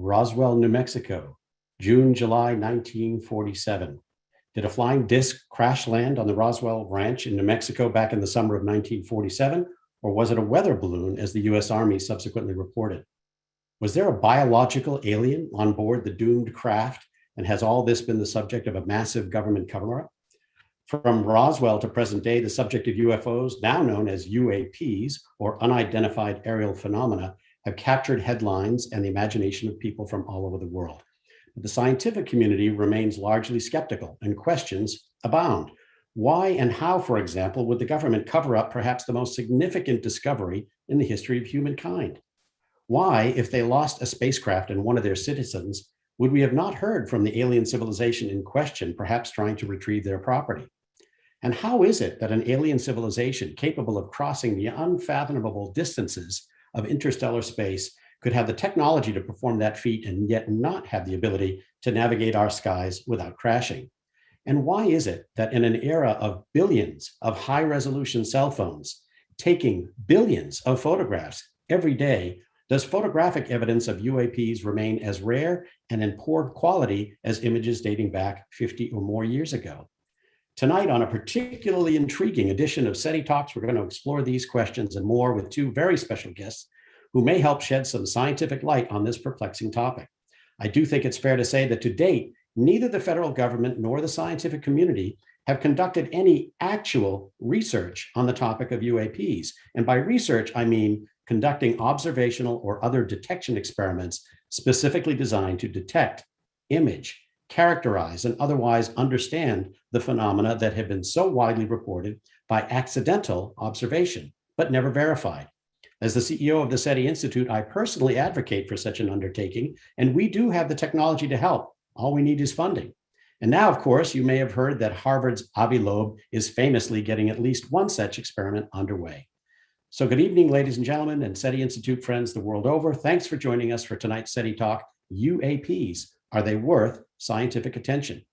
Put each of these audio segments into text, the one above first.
Roswell, New Mexico, June, July 1947. Did a flying disc crash land on the Roswell Ranch in New Mexico back in the summer of 1947, or was it a weather balloon, as the US Army subsequently reported? Was there a biological alien on board the doomed craft, and has all this been the subject of a massive government cover-up? From Roswell to present day, the subject of UFOs, now known as UAPs, or unidentified aerial phenomena, have captured headlines and the imagination of people from all over the world. But the scientific community remains largely skeptical, and questions abound. Why and how, for example, would the government cover up perhaps the most significant discovery in the history of humankind? Why, if they lost a spacecraft and one of their citizens, would we have not heard from the alien civilization in question, perhaps trying to retrieve their property? And how is it that an alien civilization capable of crossing the unfathomable distances of interstellar space could have the technology to perform that feat and yet not have the ability to navigate our skies without crashing? And why is it that in an era of billions of high-resolution cell phones taking billions of photographs every day, does photographic evidence of UAPs remain as rare and in poor quality as images dating back 50 or more years ago? Tonight, on a particularly intriguing edition of SETI Talks, we're going to explore these questions and more with two very special guests who may help shed some scientific light on this perplexing topic. I do think it's fair to say that to date, neither the federal government nor the scientific community have conducted any actual research on the topic of UAPs. And by research, I mean conducting observational or other detection experiments specifically designed to detect, image, characterize, and otherwise understand the phenomena that have been so widely reported by accidental observation, but never verified. As the CEO of the SETI Institute, I personally advocate for such an undertaking, and we do have the technology to help. All we need is funding. And now, of course, you may have heard that Harvard's Avi Loeb is famously getting at least one such experiment underway. So good evening, ladies and gentlemen, and SETI Institute friends the world over. Thanks for joining us for tonight's SETI Talk, UAPs. Are they worth scientific attention?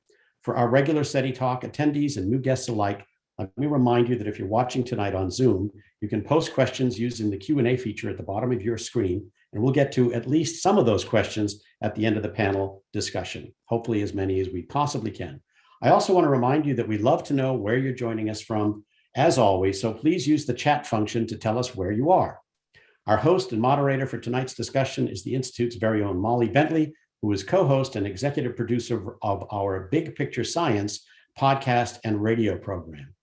For our regular SETI Talk attendees and new guests alike, let me remind you that if you're watching tonight on Zoom, you can post questions using the Q&A feature at the bottom of your screen, and we'll get to at least some of those questions at the end of the panel discussion, hopefully as many as we possibly can. I also want to remind you that we'd love to know where you're joining us from, as always, so please use the chat function to tell us where you are. Our host and moderator for tonight's discussion is the Institute's very own Molly Bentley, who is co-host and executive producer of our Big Picture Science podcast and radio program.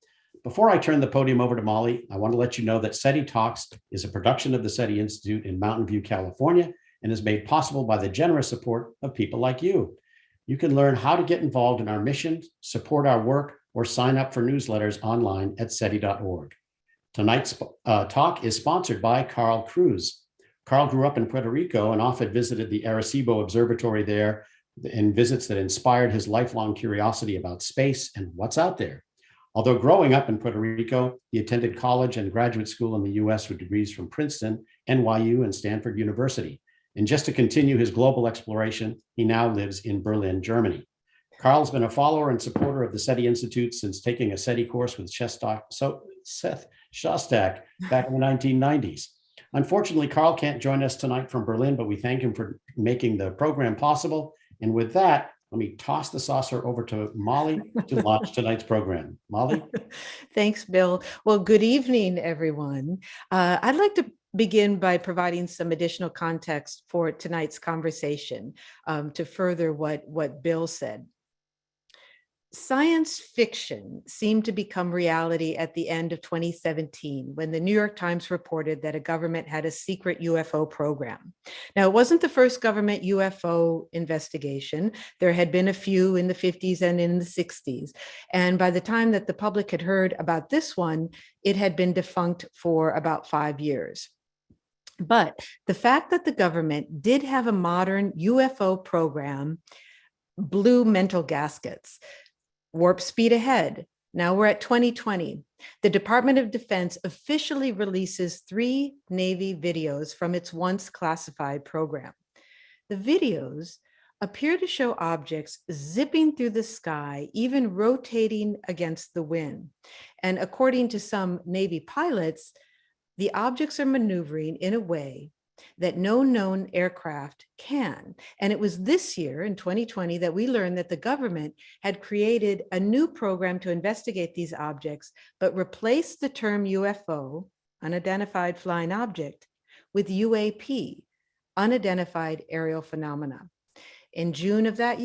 Before I turn the podium over to Molly, I want to let you know that SETI Talks is a production of the SETI Institute in Mountain View, California, and is made possible by the generous support of people like you. You can learn how to get involved in our mission, support our work, or sign up for newsletters online at SETI.org. Tonight's talk is sponsored by Carl Cruz. Carl grew up in Puerto Rico and often visited the Arecibo Observatory there in visits that inspired his lifelong curiosity about space and what's out there. Although growing up in Puerto Rico, he attended college and graduate school in the US with degrees from Princeton, NYU, and Stanford University. And just to continue his global exploration, he now lives in Berlin, Germany. Carl's been a follower and supporter of the SETI Institute since taking a SETI course with Seth Shostak back in the 1990s. Unfortunately, Carl can't join us tonight from Berlin, but we thank him for making the program possible. And with that, let me toss the saucer over to Molly to launch tonight's program. Molly? Thanks, Bill. Well, good evening, everyone. I'd like to begin by providing some additional context for tonight's conversation to further what Bill said. Science fiction seemed to become reality at the end of 2017 when the New York Times reported that a government had a secret UFO program. Now, it wasn't the first government UFO investigation. There had been a few in the 50s and in the 60s. And by the time that the public had heard about this one, it had been defunct for about 5 years. But the fact that the government did have a modern UFO program blew mental gaskets. Warp speed ahead. Now we're at 2020. The Department of Defense officially releases 3 Navy videos from its once classified program. The videos appear to show objects zipping through the sky, even rotating against the wind. And according to some Navy pilots, the objects are maneuvering in a way that no known aircraft can. And it was this year, in 2020, that we learned that the government had created a new program to investigate these objects, but replaced the term UFO, unidentified flying object, with UAP, unidentified aerial phenomena. In June of this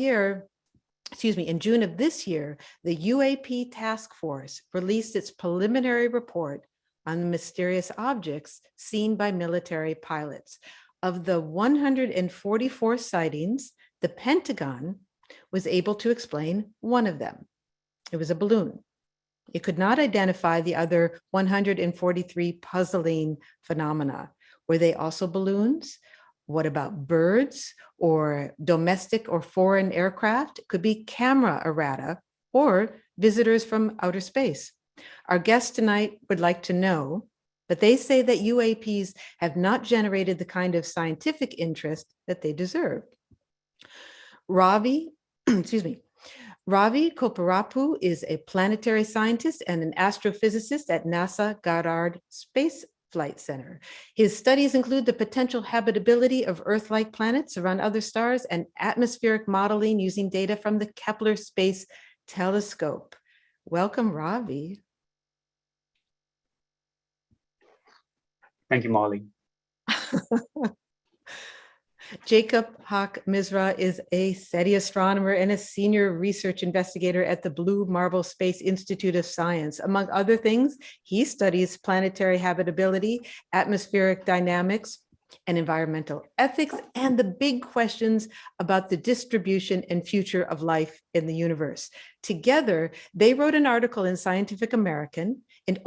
year, the UAP task force released its preliminary report on the mysterious objects seen by military pilots. Of the 144 sightings, the Pentagon was able to explain one of them. It was a balloon. It could not identify the other 143 puzzling phenomena. Were they also balloons? What about birds or domestic or foreign aircraft? It could be camera errata or visitors from outer space. Our guests tonight would like to know, but they say that UAPs have not generated the kind of scientific interest that they deserve. Ravi Kopparapu is a planetary scientist and an astrophysicist at NASA Goddard Space Flight Center. His studies include the potential habitability of Earth-like planets around other stars and atmospheric modeling using data from the Kepler Space Telescope. Welcome, Ravi. Thank you, Molly. Jacob Haqq Misra is a SETI astronomer and a senior research investigator at the Blue Marble Space Institute of Science. Among other things, he studies planetary habitability, atmospheric dynamics, and environmental ethics, and the big questions about the distribution and future of life in the universe. Together, they wrote an article in Scientific American, and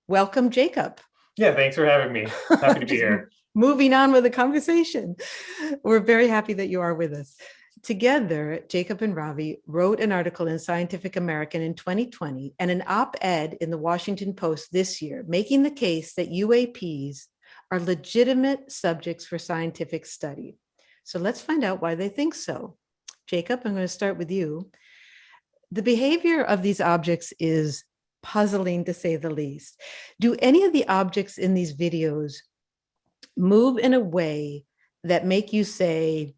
welcome, Jacob. Yeah, thanks for having me. Happy to be here. Moving on with the conversation. We're very happy that you are with us. Together, Jacob and Ravi wrote an article in Scientific American in 2020 and an op-ed in the Washington Post this year, making the case that UAPs are legitimate subjects for scientific study. So let's find out why they think so. Jacob, I'm going to start with you. The behavior of these objects is puzzling, to say the least. Do any of the objects in these videos move in a way that make you say,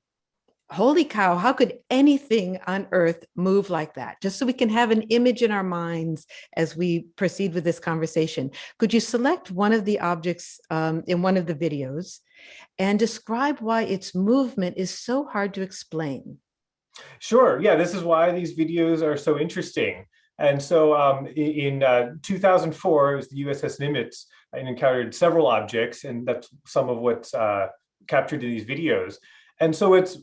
holy cow, how could anything on Earth move like that? Just so we can have an image in our minds as we proceed with this conversation. Could you select one of the objects in one of the videos and describe why its movement is so hard to explain? Sure. Yeah, this is why these videos are so interesting. And so in 2004, it was the USS Nimitz and encountered several objects, and that's some of what's captured in these videos. And so what's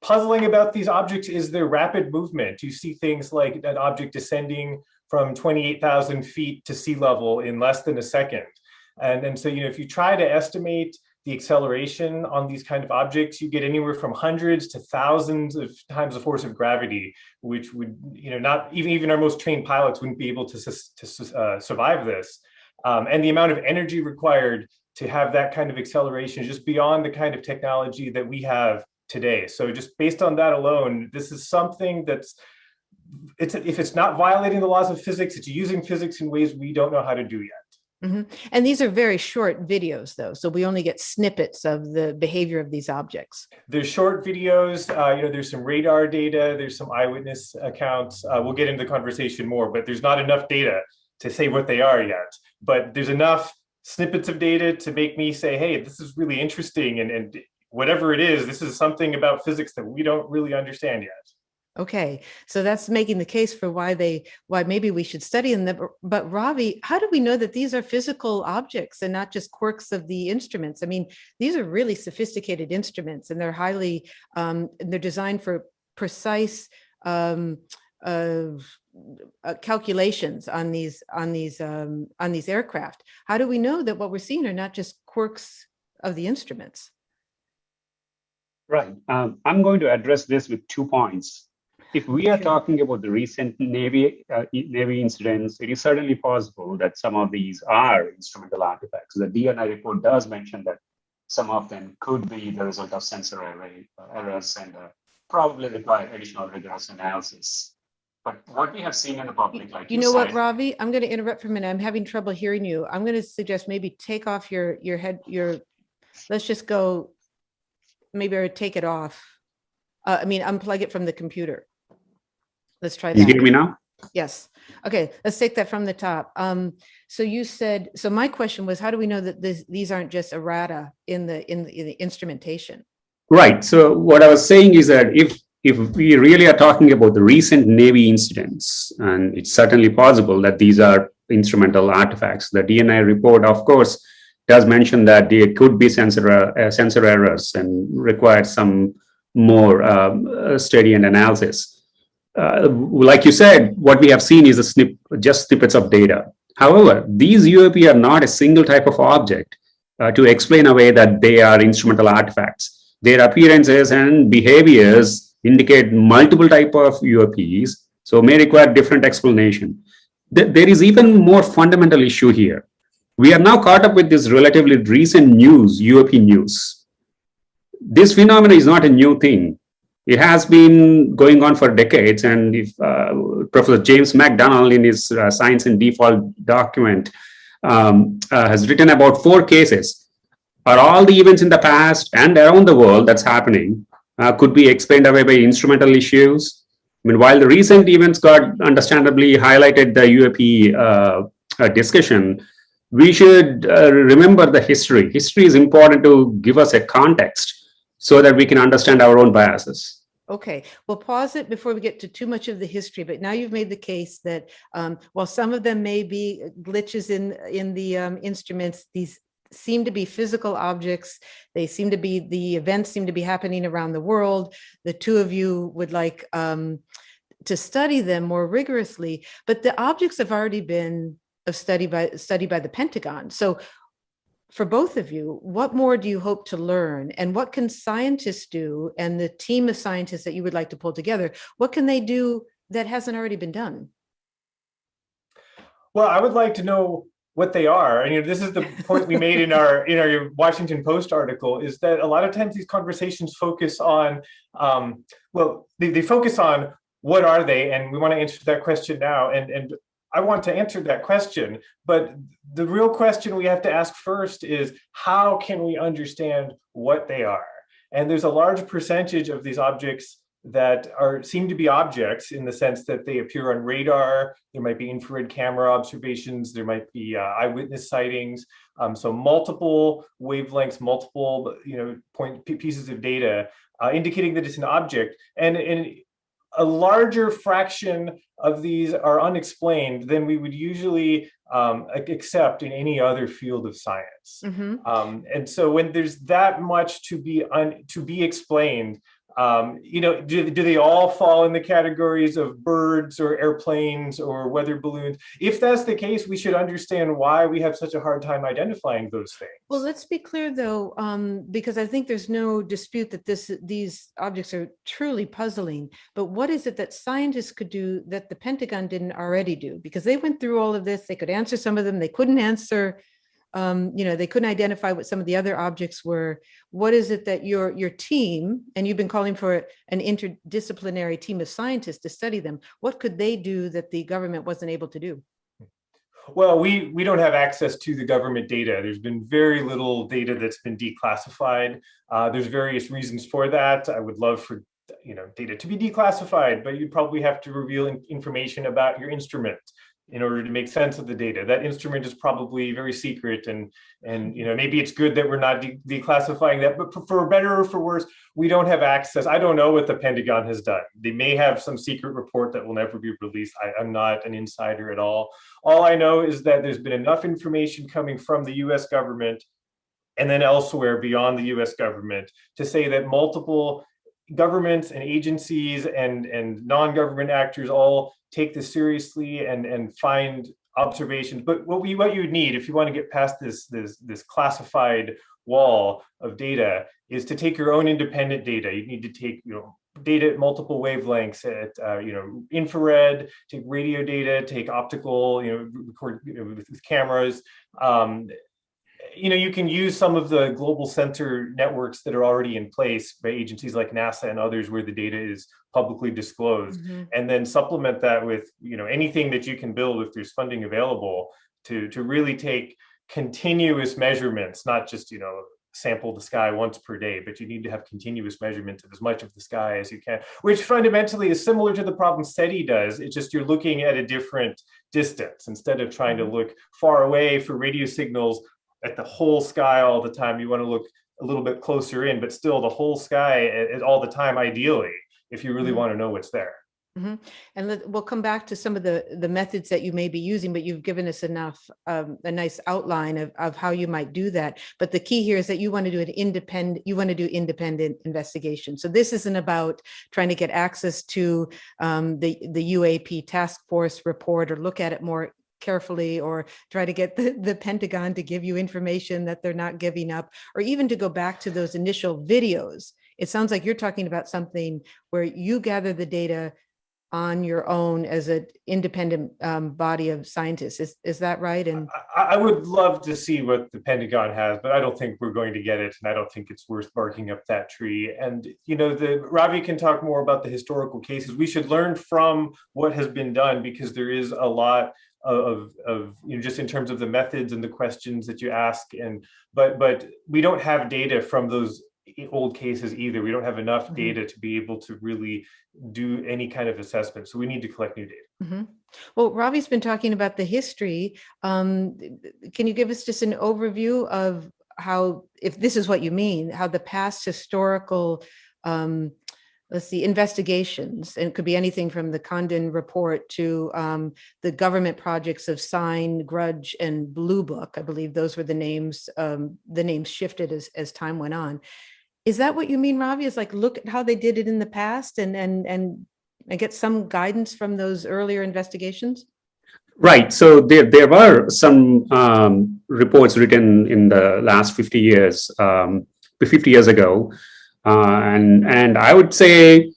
puzzling about these objects is their rapid movement. You see things like an object descending from 28,000 feet to sea level in less than a second. And so, if you try to estimate the acceleration on these kind of objects, you get anywhere from hundreds to thousands of times the force of gravity, which would, not even our most trained pilots wouldn't be able to survive this. And the amount of energy required to have that kind of acceleration is just beyond the kind of technology that we have today. So just based on that alone, this is something if it's not violating the laws of physics, it's using physics in ways we don't know how to do yet. Mm-hmm. And these are very short videos, though, so we only get snippets of the behavior of these objects. There's short videos, there's some radar data, there's some eyewitness accounts. We'll get into the conversation more, but there's not enough data to say what they are yet. But there's enough snippets of data to make me say, hey, this is really interesting. And whatever it is, this is something about physics that we don't really understand yet. Okay, so that's making the case for why maybe we should study them. But Ravi, how do we know that these are physical objects and not just quirks of the instruments? I mean, these are really sophisticated instruments, and they're highly they're designed for precise calculations on these aircraft. How do we know that what we're seeing are not just quirks of the instruments? Right. I'm going to address this with 2 points. If we are talking about the recent Navy incidents, it is certainly possible that some of these are instrumental artifacts. The DNI report does mention that some of them could be the result of sensor errors and probably require additional rigorous analysis. But what we have seen in the public, like you know what, Ravi, I'm going to interrupt for a minute. I'm having trouble hearing you. I'm going to suggest maybe take off your let's just go, maybe or take it off. Unplug it from the computer. Let's try that. You hear me now? Yes. Okay, let's take that from the top. So you said, so my question was, how do we know that these aren't just errata in the instrumentation? Right. So what I was saying is that if we really are talking about the recent Navy incidents, and it's certainly possible that these are instrumental artifacts, the DNA report, of course, does mention that there could be sensor errors and requires some more study and analysis. Like you said, what we have seen is just snippets of data. However, these UAP are not a single type of object to explain away that they are instrumental artifacts. Their appearances and behaviors indicate multiple types of UAPs, so may require different explanation. There is even more fundamental issue here. We are now caught up with this relatively recent news, UAP news. This phenomenon is not a new thing. It has been going on for decades, and if Professor James McDonald in his Science in Default document has written about 4 cases. Are all the events in the past and around the world that's happening could be explained away by instrumental issues? I mean, while the recent events got understandably highlighted the UAP discussion, we should remember the history. History is important to give us a context so that we can understand our own biases. Okay, we'll pause it before we get to too much of the history, but now you've made the case that while some of them may be glitches in the instruments, these seem to be physical objects. They seem to be, the events seem to be happening around the world. The two of you would like to study them more rigorously, but the objects have already been studied by the Pentagon. So for both of you, what more do you hope to learn, and what can scientists do, and the team of scientists that you would like to pull together, what can they do that hasn't already been done? Well, I would like to know what they are. And this is the point we made in our Washington Post article, is that a lot of times these conversations focus on, they focus on what are they, and we want to answer that question now. And I want to answer that question, but the real question we have to ask first is, how can we understand what they are? And there's a large percentage of these objects that seem to be objects in the sense that they appear on radar. There might be infrared camera observations. There might be eyewitness sightings. So multiple wavelengths, multiple pieces of data indicating that it's an object. And a larger fraction of these are unexplained than we would usually accept in any other field of science. Mm-hmm. And so when there's that much to be explained, do they all fall in the categories of birds or airplanes or weather balloons? If that's the case, we should understand why we have such a hard time identifying those things. Well, let's be clear, though, because I think there's no dispute that these objects are truly puzzling. But what is it that scientists could do that the Pentagon didn't already do? Because they went through all of this. They could answer some of them. They couldn't answer. They couldn't identify what some of the other objects were. What is it that your team, and you've been calling for an interdisciplinary team of scientists to study them, what could they do that the government wasn't able to do? Well, we don't have access to the government data. There's been very little data that's been declassified. There's various reasons for that. I would love for data to be declassified, but you'd probably have to reveal information about your instrument in order to make sense of the data. That instrument is probably very secret, and maybe it's good that we're not declassifying that, but for better or for worse, we don't have access. I don't know what the Pentagon has done. They may have some secret report that will never be released. I'm not an insider at all. All I know is that there's been enough information coming from the US government and then elsewhere beyond the US government to say that multiple governments and agencies and non-government actors all take this seriously and find observations. But what you would need, if you want to get past this classified wall of data, is to take your own independent data. You need to take data at multiple wavelengths, at infrared, take radio data, take optical, record with cameras. You can use some of the global sensor networks that are already in place by agencies like NASA and others where the data is publicly disclosed, mm-hmm. and then supplement that with anything that you can build if there's funding available to really take continuous measurements, not just sample the sky once per day, but you need to have continuous measurements of as much of the sky as you can, which fundamentally is similar to the problem SETI does. It's just you're looking at a different distance. Instead of trying to look far away for radio signals at the whole sky all the time, you want to look a little bit closer in, but still the whole sky all the time, ideally, if you really want to know what's there. Mm-hmm. And we'll come back to some of the methods that you may be using, but you've given us enough, a nice outline of how you might do that. But the key here is that you want to do independent investigation. So this isn't about trying to get access to the UAP task force report or look at it more carefully, or try to get the Pentagon to give you information that they're not giving up, or even to go back to those initial videos. It sounds like you're talking about something where you gather the data on your own as an independent body of scientists. Is that right? And I would love to see what the Pentagon has, but I don't think we're going to get it, and I don't think it's worth barking up that tree. And Ravi can talk more about the historical cases. We should learn from what has been done, because there is a lot of just in terms of the methods and the questions that you ask, but we don't have data from those old cases either. We don't have enough data to be able to really do any kind of assessment. So we need to collect new data. Mm-hmm. Well, Ravi's been talking about the history. Can you give us just an overview of how, if this is what you mean, how the past historical investigations, and it could be anything from the Condon report to the government projects of Sign, Grudge, and Blue Book. I believe those were the names. The names shifted as time went on. Is that what you mean, Ravi? Is like, look at how they did it in the past and get some guidance from those earlier investigations? Right. So there were some reports written in the last 50 years, 50 years ago. And I would say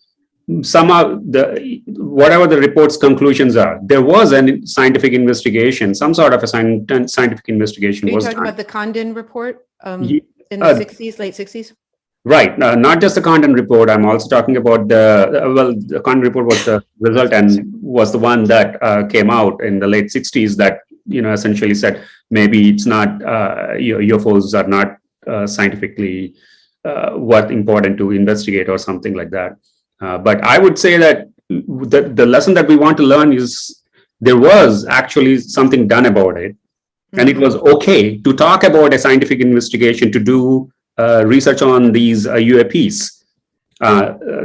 some of whatever the report's conclusions are, there was a scientific investigation, some sort of a scientific investigation. Are you talking about the Condon report in the 60s, late 60s? Right. Not just the Condon report. I'm also talking about the Condon report was the result and was the one that came out in the late 60s that, essentially said maybe it's not, UFOs are not scientifically what important to investigate or something like that. But I would say that the lesson that we want to learn is there was actually something done about it. And it was okay to talk about a scientific investigation, to do research on these UAPs.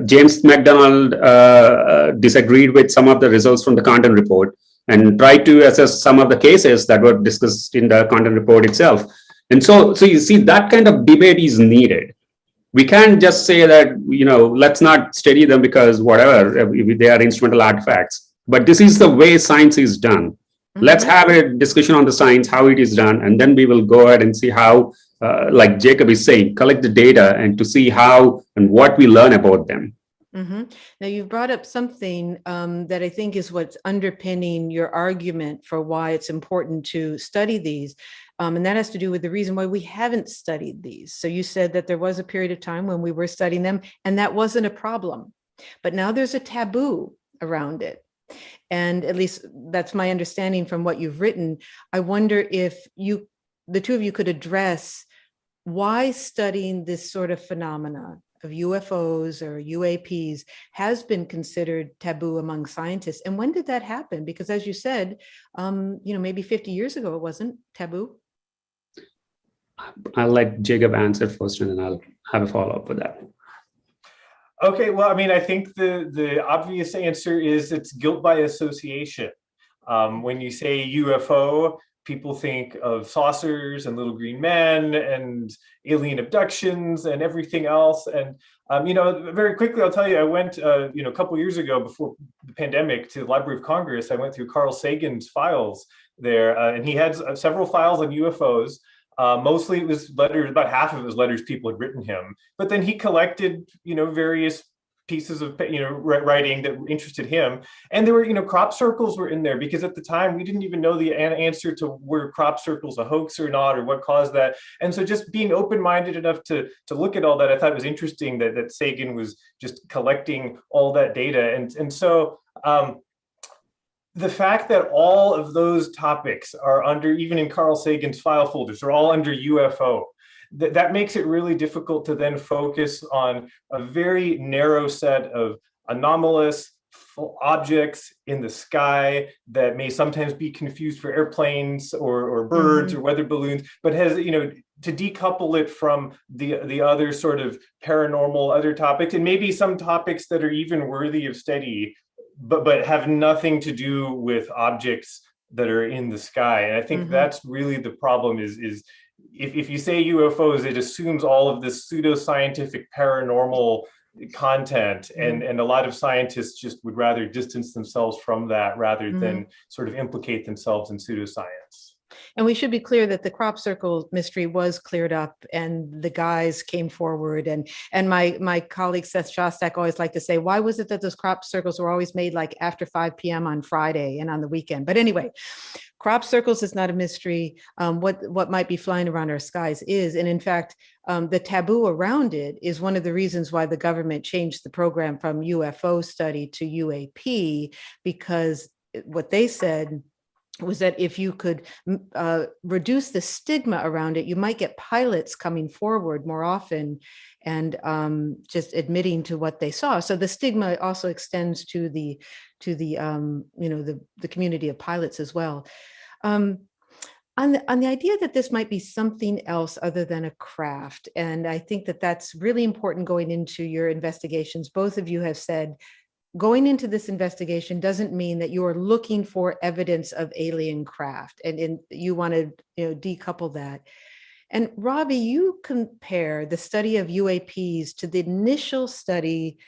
James McDonald disagreed with some of the results from the Condon report and tried to assess some of the cases that were discussed in the Condon report itself. And so you see, that kind of debate is needed. We can't just say that, let's not study them because whatever, they are instrumental artifacts. But this is the way science is done. Let's have a discussion on the science, how it is done, and then we will go ahead and see how, like Jacob is saying, collect the data and to see how and what we learn about them. Now, you've brought up something that I think is what's underpinning your argument for why it's important to study these. And that has to do with the reason why we haven't studied these. So you said that there was a period of time when we were studying them, and that wasn't a problem. But now there's a taboo around it. And at least that's my understanding from what you've written. I wonder if the two of you could address why studying this sort of phenomena of UFOs or UAPs has been considered taboo among scientists. And when did that happen? Because as you said, maybe 50 years ago, it wasn't taboo. I'll let Jacob answer first, and then I'll have a follow-up with that. Okay, well, I think the obvious answer is it's guilt by association. When you say UFO, people think of saucers and little green men and alien abductions and everything else. And, very quickly, I'll tell you, I went, a couple years ago before the pandemic to the Library of Congress. I went through Carl Sagan's files there, and he had several files on UFOs. Mostly it was letters, about half of it was letters people had written him. But then he collected, various pieces of, writing that interested him. And there were, crop circles were in there, because at the time we didn't even know the answer to were crop circles a hoax or not, or what caused that. And so just being open-minded enough to look at all that, I thought it was interesting that Sagan was just collecting all that data. And so the fact that all of those topics are under, even in Carl Sagan's file folders, are all under UFO, that makes it really difficult to then focus on a very narrow set of anomalous objects in the sky that may sometimes be confused for airplanes or birds or weather balloons, but has, to decouple it from the other sort of paranormal other topics, and maybe some topics that are even worthy of study, but have nothing to do with objects that are in the sky. And I think that's really the problem is if you say UFOs, it assumes all of this pseudoscientific paranormal content, and a lot of scientists just would rather distance themselves from that rather than sort of implicate themselves in pseudoscience. And we should be clear that the crop circle mystery was cleared up and the guys came forward. And my colleague Seth Shostak always liked to say, why was it that those crop circles were always made like after 5 p.m. on Friday and on the weekend? But anyway, crop circles is not a mystery. What might be flying around our skies is, and in fact, the taboo around it is one of the reasons why the government changed the program from UFO study to UAP, because what they said was that if you could reduce the stigma around it, you might get pilots coming forward more often and just admitting to what they saw. So the stigma also extends to the community of pilots as well. On the idea that this might be something else other than a craft, and I think that that's really important going into your investigations. Both of you have said going into this investigation doesn't mean that you're looking for evidence of alien craft, and you want to decouple that. And Ravi, you compare the study of UAPs to the initial study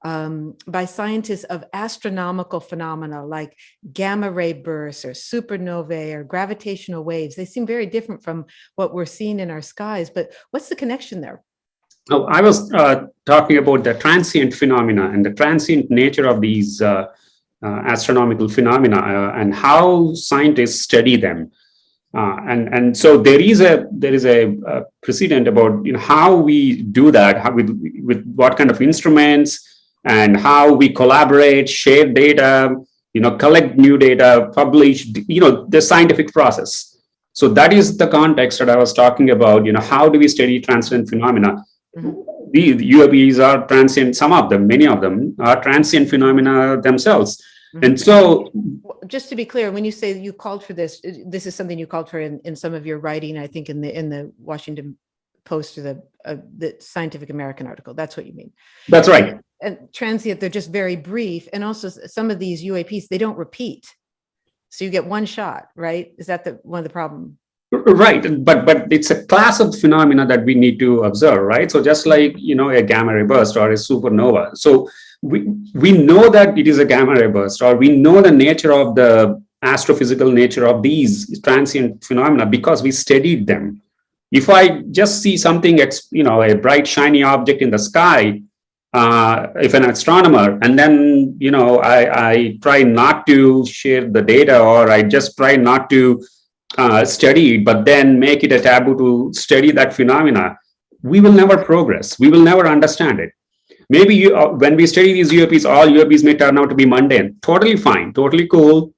by scientists of astronomical phenomena like gamma ray bursts or supernovae or gravitational waves. They seem very different from what we're seeing in our skies, but what's the connection there? Oh, I was talking about the transient phenomena and the transient nature of these astronomical phenomena and how scientists study them. And so there is a precedent about how we do that, with what kind of instruments, and how we collaborate, share data, collect new data, publish, the scientific process. So that is the context that I was talking about. How do we study transient phenomena? The UAPs are transient. Some of them, many of them, are transient phenomena themselves. And so, just to be clear, when you say you called for this is something you called for in some of your writing, I think in the Washington Post or the Scientific American article. That's what you mean. That's right. And transient, they're just very brief. And also some of these UAPs, they don't repeat. So you get one shot, right? Is that one of the problems? Right, but it's a class of phenomena that we need to observe, right? So just like a gamma ray burst or a supernova. So we know that it is a gamma ray burst, or we know the nature of the astrophysical nature of these transient phenomena because we studied them. If I just see something, a bright shiny object in the sky, if an astronomer, and then I try not to share the data, or I just try not to study it, but then make it a taboo to study that phenomena, we will never progress. We will never understand it. Maybe when we study these UAPs, all UAPs may turn out to be mundane. Totally fine, totally cool.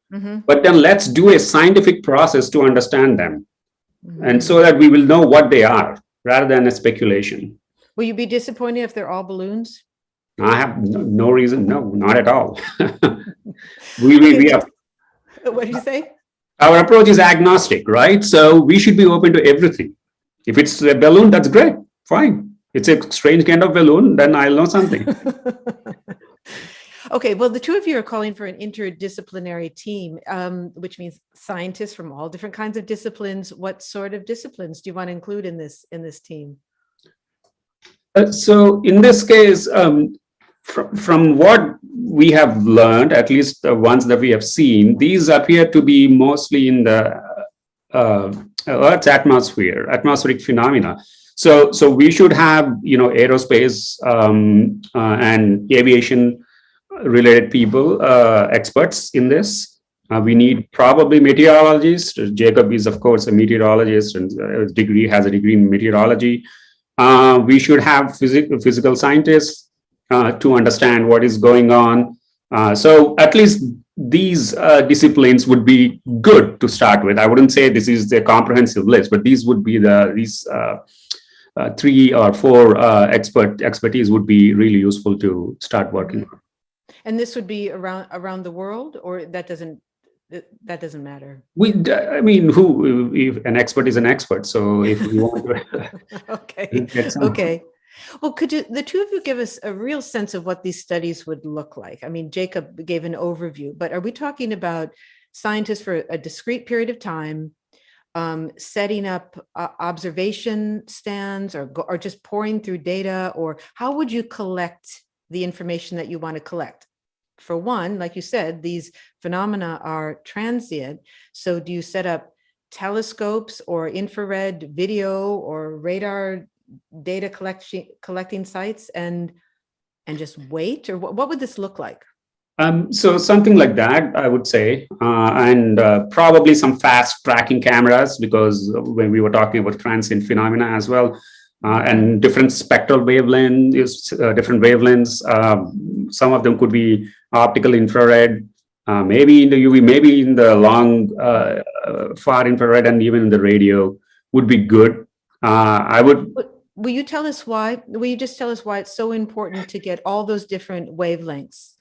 But then let's do a scientific process to understand them. And so that we will know what they are rather than a speculation. Will you be disappointed if they're all balloons? I have no reason. No, not at all. we have. What did you say? Our approach is agnostic, right? So we should be open to everything. If it's a balloon, that's great. Fine. It's a strange kind of balloon, then I'll know something. Okay, well, the two of you are calling for an interdisciplinary team, which means scientists from all different kinds of disciplines. What sort of disciplines do you want to include in this team? So in this case, from what we have learned, at least the ones that we have seen, these appear to be mostly in the Earth's atmosphere, atmospheric phenomena. So we should have, aerospace and aviation related people, experts in this. We need probably meteorologists. Jacob is, of course, a meteorologist and has a degree in meteorology. We should have physical scientists to understand what is going on. So at least these disciplines would be good to start with. I wouldn't say this is the comprehensive list, but these would be 3 or 4 expertise would be really useful to start working on. And this would be around the world, or that doesn't matter? I mean, if an expert is an expert. So if we want to okay. Okay. Well, could the two of you give us a real sense of what these studies would look like? I mean, Jacob gave an overview, but are we talking about scientists for a discrete period of time, setting up observation stands, or just pouring through data, or how would you collect the information that you want to collect? For one, like you said, these phenomena are transient. So do you set up telescopes or infrared video or radar data collecting sites and just wait? Or what would this look like? So something like that, I would say, and probably some fast tracking cameras, because when we were talking about transient phenomena as well, and different spectral wavelengths, different wavelengths. Some of them could be optical, infrared, maybe in the UV, maybe in the long, far infrared, and even in the radio would be good. I would. Will you tell us why? Will you just tell us why it's so important to get all those different wavelengths?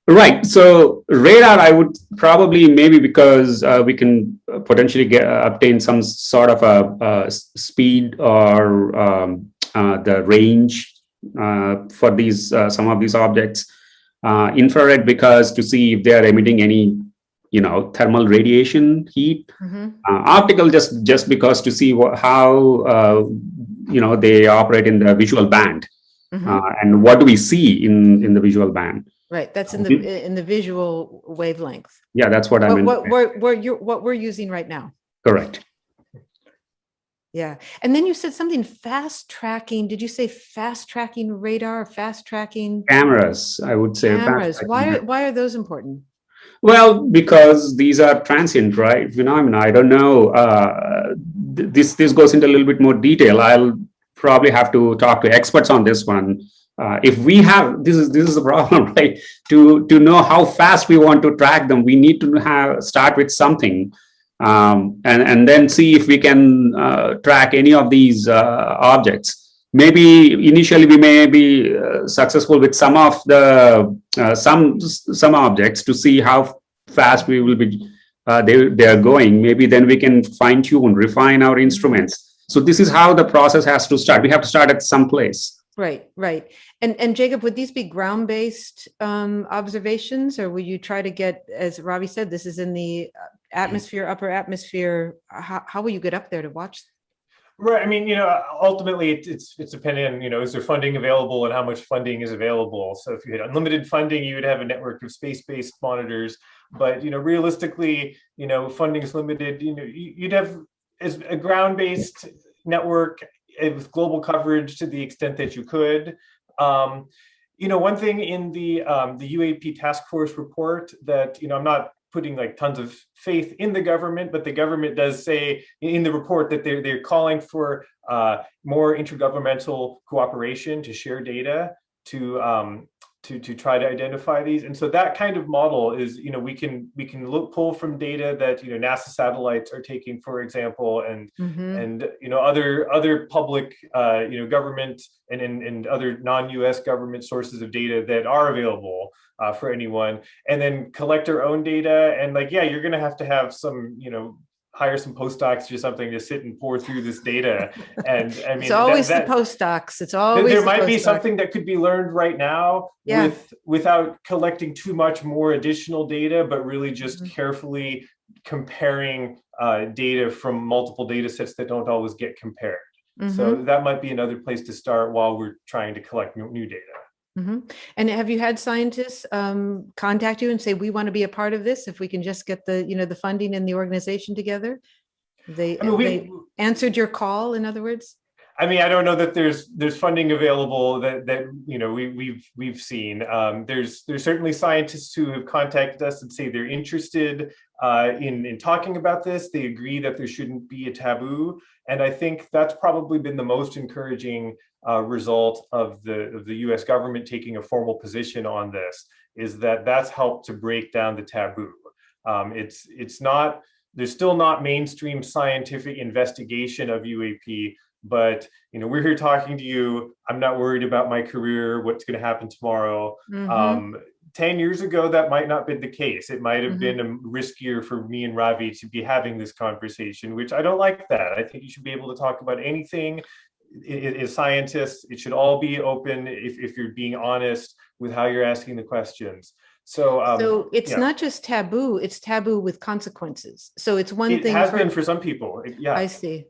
Right. So radar, I would probably, maybe because we can potentially obtain some sort of a speed or the range for these some of these objects. Infrared, because to see if they are emitting any, thermal radiation, heat. Optical, just because to see how they operate in the visual band, and what do we see in the visual band. Right, that's in the visual wavelength. Yeah, that's what I meant. What we're using right now. Correct. Yeah, and then you said something fast tracking. Did you say fast tracking radar, or fast tracking cameras? I would say cameras. Why are those important? Well, because these are transient, right, phenomena. I don't know. This goes into a little bit more detail. I'll probably have to talk to experts on this one. If we have, this is the problem, right? To know how fast we want to track them, we need to start with something, and then see if we can track any of these objects. Maybe initially we may be successful with some of the some objects to see how fast we will be. They are going. Maybe then we can fine tune, refine our instruments. So this is how the process has to start. We have to start at some place. Right. And Jacob, would these be ground-based observations, or will you try to get, as Ravi said, this is in the atmosphere, upper atmosphere? How will you get up there to watch? Right. I mean, ultimately it's dependent on, is there funding available and how much funding is available. So if you had unlimited funding, you would have a network of space-based monitors. But, realistically, funding is limited. You'd have as a ground-based network with global coverage to the extent that you could. One thing in the UAP task force report that, I'm not putting like tons of faith in the government, but the government does say in the report that they're calling for more intergovernmental cooperation to share data to try to identify these. And so that kind of model is, we can pull from data that NASA satellites are taking, for example, and other public government and other non-US government sources of data that are available for anyone, and then collect our own data. And you're going to have some, hire some postdocs or something to sit and pour through this data. And I mean, it's always the postdocs. It's always there might be something that could be learned right now without collecting too much more additional data, but really just carefully comparing data from multiple data sets that don't always get compared. So that might be another place to start while we're trying to collect new data. And have you had scientists contact you and say, we want to be a part of this if we can just get the funding and the organization together? They answered your call, in other words? I mean, I don't know that there's funding available that we've seen. There's certainly scientists who have contacted us and say they're interested in talking about this. They agree that there shouldn't be a taboo, and I think that's probably been the most encouraging result of the U.S. government taking a formal position on this. Is that's helped to break down the taboo. There's still not mainstream scientific investigation of UAP but we're here talking to you. I'm not worried about my career, what's going to happen tomorrow. 10 years ago, that might not have been the case. It might have been riskier for me and Ravi to be having this conversation, which I don't like that. I think you should be able to talk about anything. As scientists, it should all be open if you're being honest with how you're asking the questions. So it's not just taboo, it's taboo with consequences. So it's one thing. It has been for some people. Yeah. I see.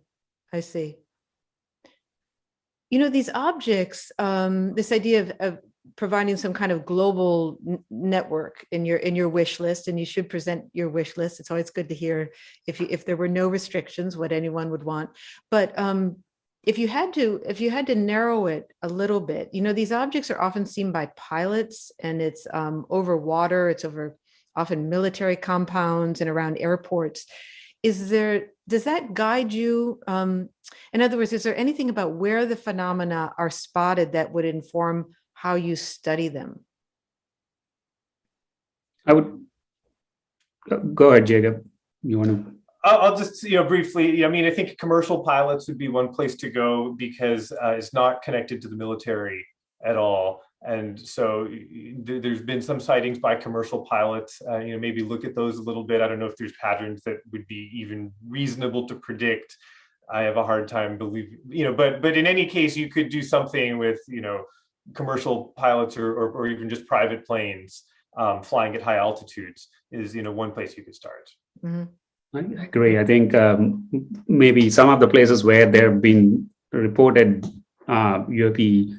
These objects, this idea of providing some kind of global network in your wish list, and you should present your wish list. It's always good to hear if there were no restrictions, what anyone would want. But if you had to narrow it a little bit, these objects are often seen by pilots, and it's over water, it's over often military compounds and around airports. Does that guide you? In other words, is there anything about where the phenomena are spotted that would inform how you study them? I would go ahead, Jacob. You want to? I'll just, briefly. I think commercial pilots would be one place to go because it's not connected to the military at all. And so there's been some sightings by commercial pilots. Maybe look at those a little bit. I don't know if there's patterns that would be even reasonable to predict. I have a hard time believing, but in any case, you could do something with, commercial pilots or even just private planes flying at high altitudes is, one place you could start. I agree. I think maybe some of the places where there have been reported UAP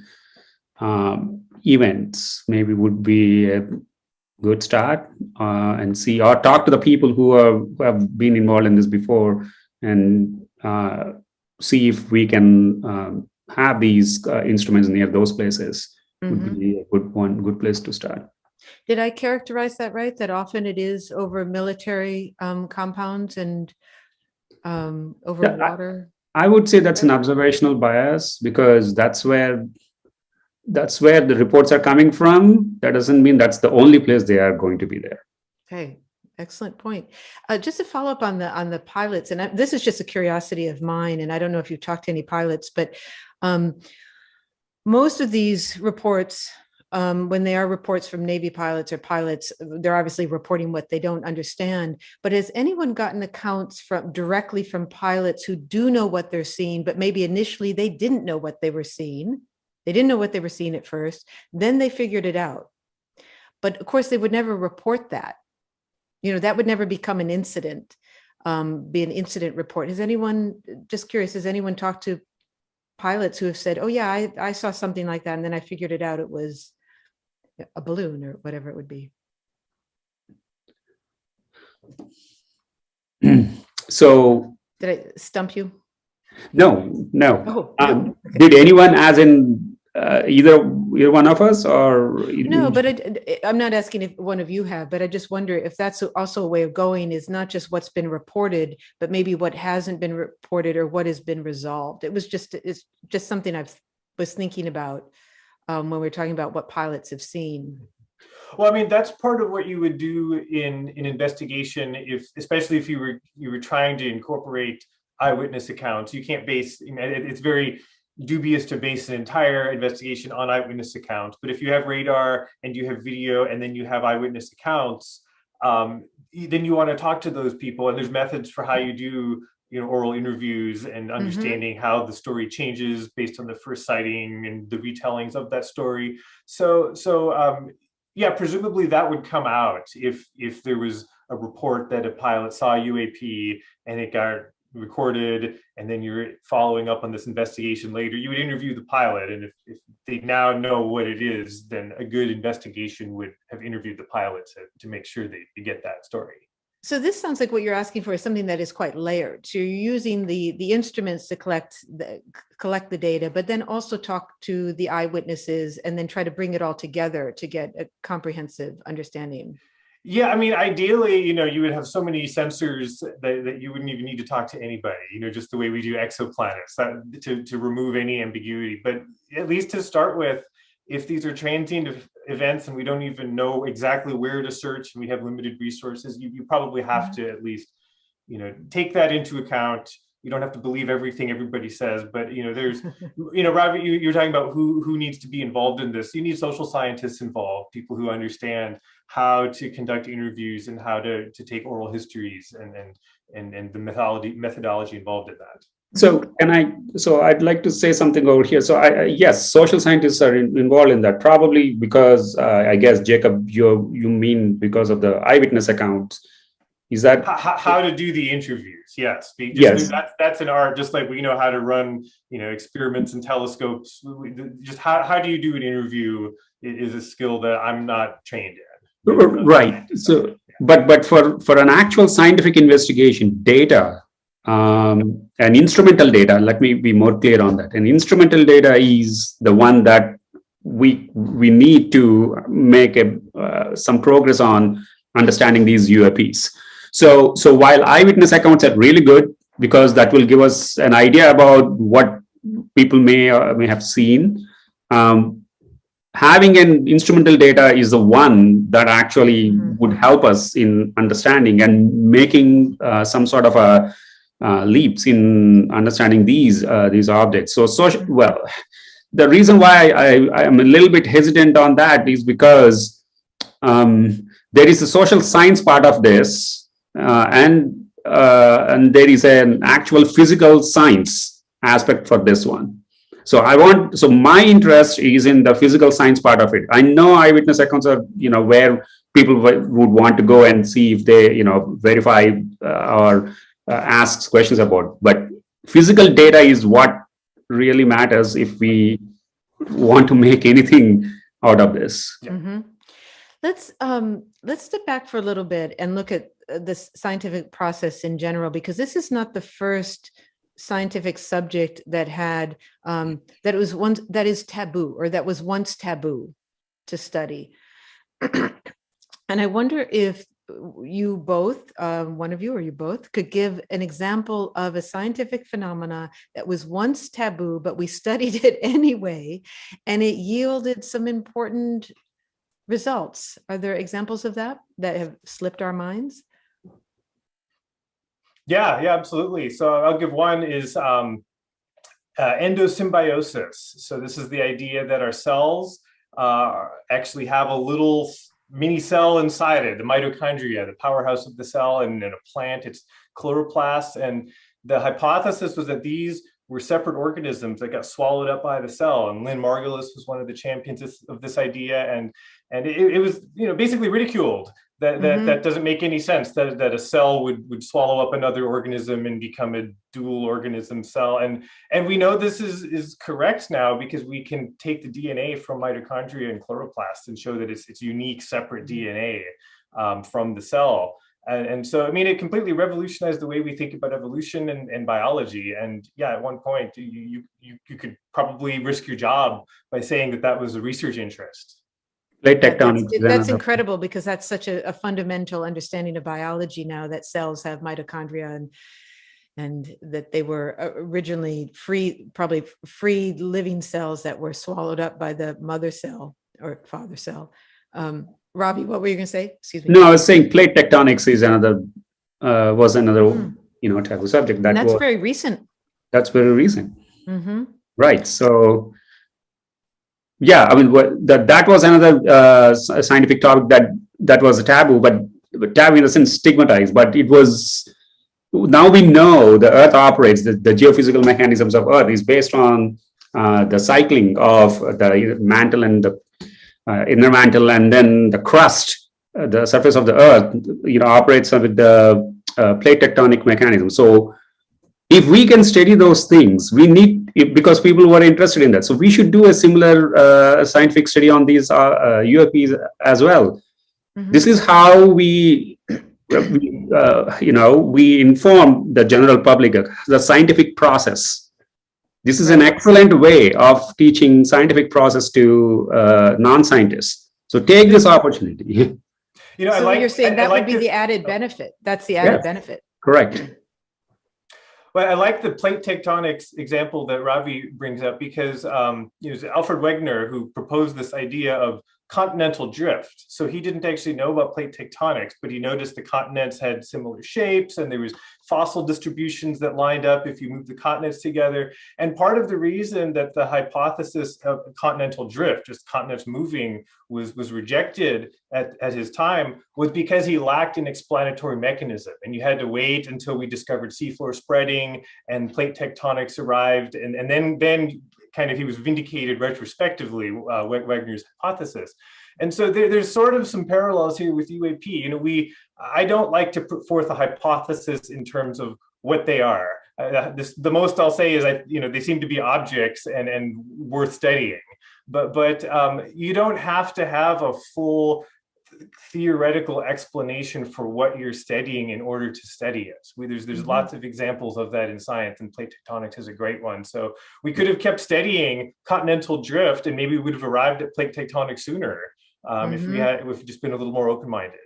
events maybe would be a good start and see or talk to the people who have been involved in this before and see if we can have these instruments near those places. Would be a good place to start. Did I characterize that right? That often it is over military compounds and over water? I would say that's an observational bias because that's where the reports are coming from. That doesn't mean that's the only place they are going to be there. Okay, excellent point. Just to follow up on the pilots, and this is just a curiosity of mine, and I don't know if you've talked to any pilots, but most of these reports, when they are reports from Navy pilots or pilots, they're obviously reporting what they don't understand. But has anyone gotten accounts directly from pilots who do know what they're seeing, but maybe initially they didn't know what they were seeing? They didn't know what they were seeing at first. Then they figured it out. But of course, they would never report that. That would never become an incident, be an incident report. Just curious, has anyone talked to pilots who have said, oh yeah, I saw something like that, and then I figured it out, it was a balloon or whatever it would be? So did I stump you? No. Oh, okay. Did anyone, as in either one of us, or no? But I'm not asking if one of you have, but I just wonder if that's also a way of going, is not just what's been reported, but maybe what hasn't been reported or what has been resolved. It's just something I was thinking about when we were talking about what pilots have seen. Well, that's part of what you would do in investigation, especially if you were trying to incorporate eyewitness accounts. You can't base, it's very dubious to base an entire investigation on eyewitness accounts. But if you have radar and you have video and then you have eyewitness accounts, then you want to talk to those people. And there's methods for how you do oral interviews and understanding how the story changes based on the first sighting and the retellings of that story. So presumably that would come out if there was a report that a pilot saw UAP and it got recorded, and then you're following up on this investigation later. You would interview the pilot, and if they now know what it is, then a good investigation would have interviewed the pilot to make sure that you get that story. So this sounds like what you're asking for is something that is quite layered. So you're using the instruments to collect the data, but then also talk to the eyewitnesses and then try to bring it all together to get a comprehensive understanding. Yeah, ideally, you would have so many sensors that you wouldn't even need to talk to anybody, just the way we do exoplanets, to remove any ambiguity. But at least to start with, if these are transient events and we don't even know exactly where to search and we have limited resources, you probably have to at least, take that into account, you don't have to believe everything everybody says, but there's, Ravi, you're talking about who needs to be involved in this. You need social scientists involved, people who understand how to conduct interviews and how to take oral histories and the methodology involved in that. So I'd like to say something over here. So yes, social scientists are involved in that, probably because I guess, Jacob, you mean because of the eyewitness accounts. Is that how to do the interviews? Yes. Yes. That's an art, just like we know how to run, experiments and telescopes. Just how do you do an interview is a skill that I'm not trained in. Right. So, but for an actual scientific investigation, data, and instrumental data, let me be more clear on that. And instrumental data is the one that we need to make some progress on understanding these UAPs. So while eyewitness accounts are really good, because that will give us an idea about what people may have seen, having an instrumental data is the one that actually would help us in understanding and making some sort of a leaps in understanding these objects. Well, the reason why I am a little bit hesitant on that is because there is a social science part of this, and there is an actual physical science aspect for this one. So my interest is in the physical science part of it. I know eyewitness accounts are, where people would want to go and see if they, verify or ask questions about. But physical data is what really matters if we want to make anything out of this. Mm-hmm. Let's step back for a little bit and look at this scientific process in general, because this is not the first scientific subject that had that is taboo, or that was once taboo to study. And I wonder if you both, one of you or you both, could give an example of a scientific phenomena that was once taboo, but we studied it anyway, and it yielded some important results. Are there examples of that have slipped our minds? Yeah, absolutely. So I'll give one is endosymbiosis. So this is the idea that our cells actually have a little mini cell inside it, the mitochondria, the powerhouse of the cell, and in a plant, it's chloroplasts. And the hypothesis was that these were separate organisms that got swallowed up by the cell. And Lynn Margulis was one of the champions of this idea. And it was, basically ridiculed that doesn't make any sense, that a cell would swallow up another organism and become a dual organism cell. And we know this is correct now, because we can take the DNA from mitochondria and chloroplasts and show that it's unique, separate DNA from the cell. And so, it completely revolutionized the way we think about evolution and biology. And yeah, at one point, you could probably risk your job by saying that was a research interest. Plate tectonics. That's incredible, because that's such a fundamental understanding of biology now, that cells have mitochondria and that they were originally probably free living cells that were swallowed up by the mother cell or father cell. Ravi, what were you going to say? Excuse me. No, I was saying plate tectonics is another taboo subject. That's very recent. That's very recent. Mm-hmm. Right. So, yeah, that was another scientific topic that was a taboo, but taboo in the sense stigmatized. But it was, now we know the Earth operates, the geophysical mechanisms of Earth is based on the cycling of the mantle and the inner mantle, and then the crust, the surface of the Earth, operates with the plate tectonic mechanism. So if we can study those things, we need, because people were interested in that. So we should do a similar scientific study on these UAPs as well. Mm-hmm. This is how we inform the general public the scientific process. This is an excellent way of teaching scientific process to non-scientists. So take this opportunity. So you're saying that would be the added benefit. That's the added benefit. Correct. Well, I like the plate tectonics example that Ravi brings up, because it was Alfred Wegener who proposed this idea of continental drift. So he didn't actually know about plate tectonics, but he noticed the continents had similar shapes and there was fossil distributions that lined up if you move the continents together. And part of the reason that the hypothesis of continental drift, just continents moving, was rejected at his time was because he lacked an explanatory mechanism. And you had to wait until we discovered seafloor spreading and plate tectonics arrived. And then kind of he was vindicated retrospectively, Wegner's hypothesis. And so there's sort of some parallels here with UAP. You know, I don't like to put forth a hypothesis in terms of what they are. The most I'll say is they seem to be objects and worth studying. But you don't have to have a full theoretical explanation for what you're studying in order to study it. There's lots of examples of that in science, and plate tectonics is a great one. So we could have kept studying continental drift and maybe we would have arrived at plate tectonics sooner if we've just been a little more open-minded.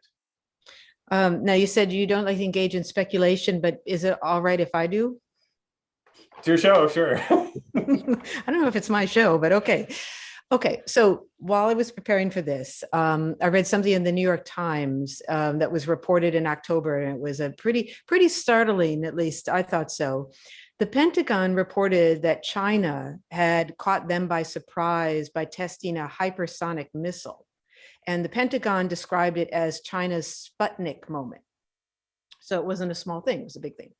Now, you said you don't like to engage in speculation, but is it all right if I do? It's your show, sure. I don't know if it's my show, but okay. Okay, so while I was preparing for this, I read something in the New York Times that was reported in October, and it was a pretty startling, at least I thought so. The Pentagon reported that China had caught them by surprise by testing a hypersonic missile. And the Pentagon described it as China's Sputnik moment. So it wasn't a small thing, it was a big thing.